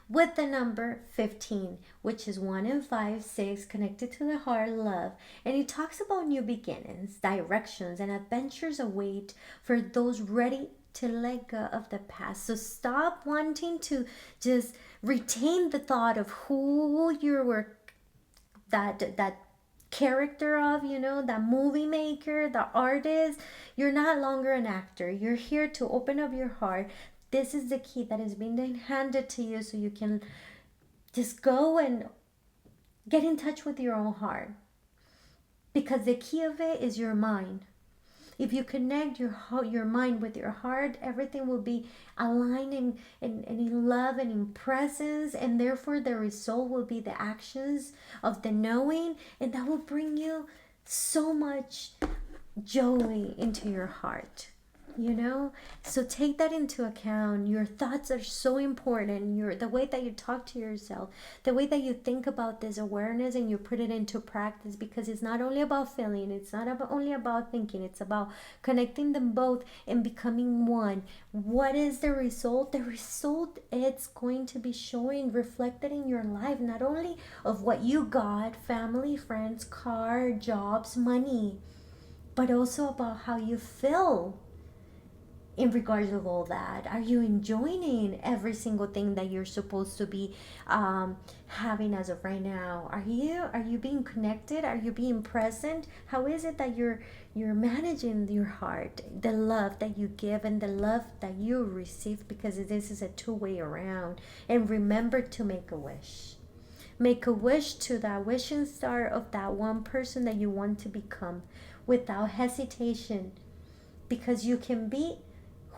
with the number 15, which is 1 and 5, 6, connected to the heart, love. And it talks about new beginnings, directions, and adventures await for those ready to let go of the past. So stop wanting to just retain the thought of who you were, that character of, that movie maker, the artist. You're not longer an actor. You're here to open up your heart. This is the key that is being handed to you so you can just go and get in touch with your own heart. Because the key of it is your mind. If you connect your mind with your heart, everything will be aligned and in love and in presence. And therefore the result will be the actions of the knowing. And that will bring you so much joy into your heart. So take that into account. Your thoughts are so important. The way that you talk to yourself, the way that you think about this awareness and you put it into practice, because it's not only about feeling, it's not only about thinking, it's about connecting them both and becoming one. What is the result? The result, it's going to be showing, reflected in your life, not only of what you got, family, friends, car, jobs, money, but also about how you feel. In regards of all that, are you enjoying every single thing that you're supposed to be having as of right now? Are you being connected? Are you being present? How is it that you're managing your heart, the love that you give and the love that you receive? Because this is a two-way around. And remember to make a wish. Make a wish to that wishing star of that one person that you want to become without hesitation, because you can be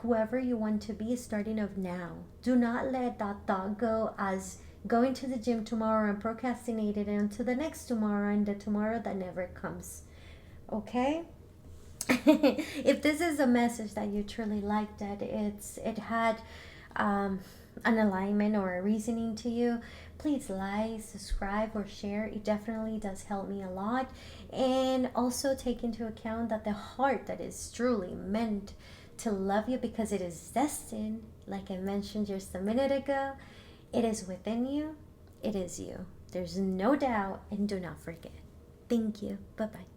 whoever you want to be starting of now. Do not let that thought go as going to the gym tomorrow and procrastinate it into the next tomorrow and the tomorrow that never comes. Okay? If this is a message that you truly liked, that it had an alignment or a reasoning to you, please like, subscribe, or share. It definitely does help me a lot. And also take into account that the heart that is truly meant to love you because it is destined, like I mentioned just a minute ago, it is within you. It is you. There's no doubt, and do not forget. Thank you. Bye-bye.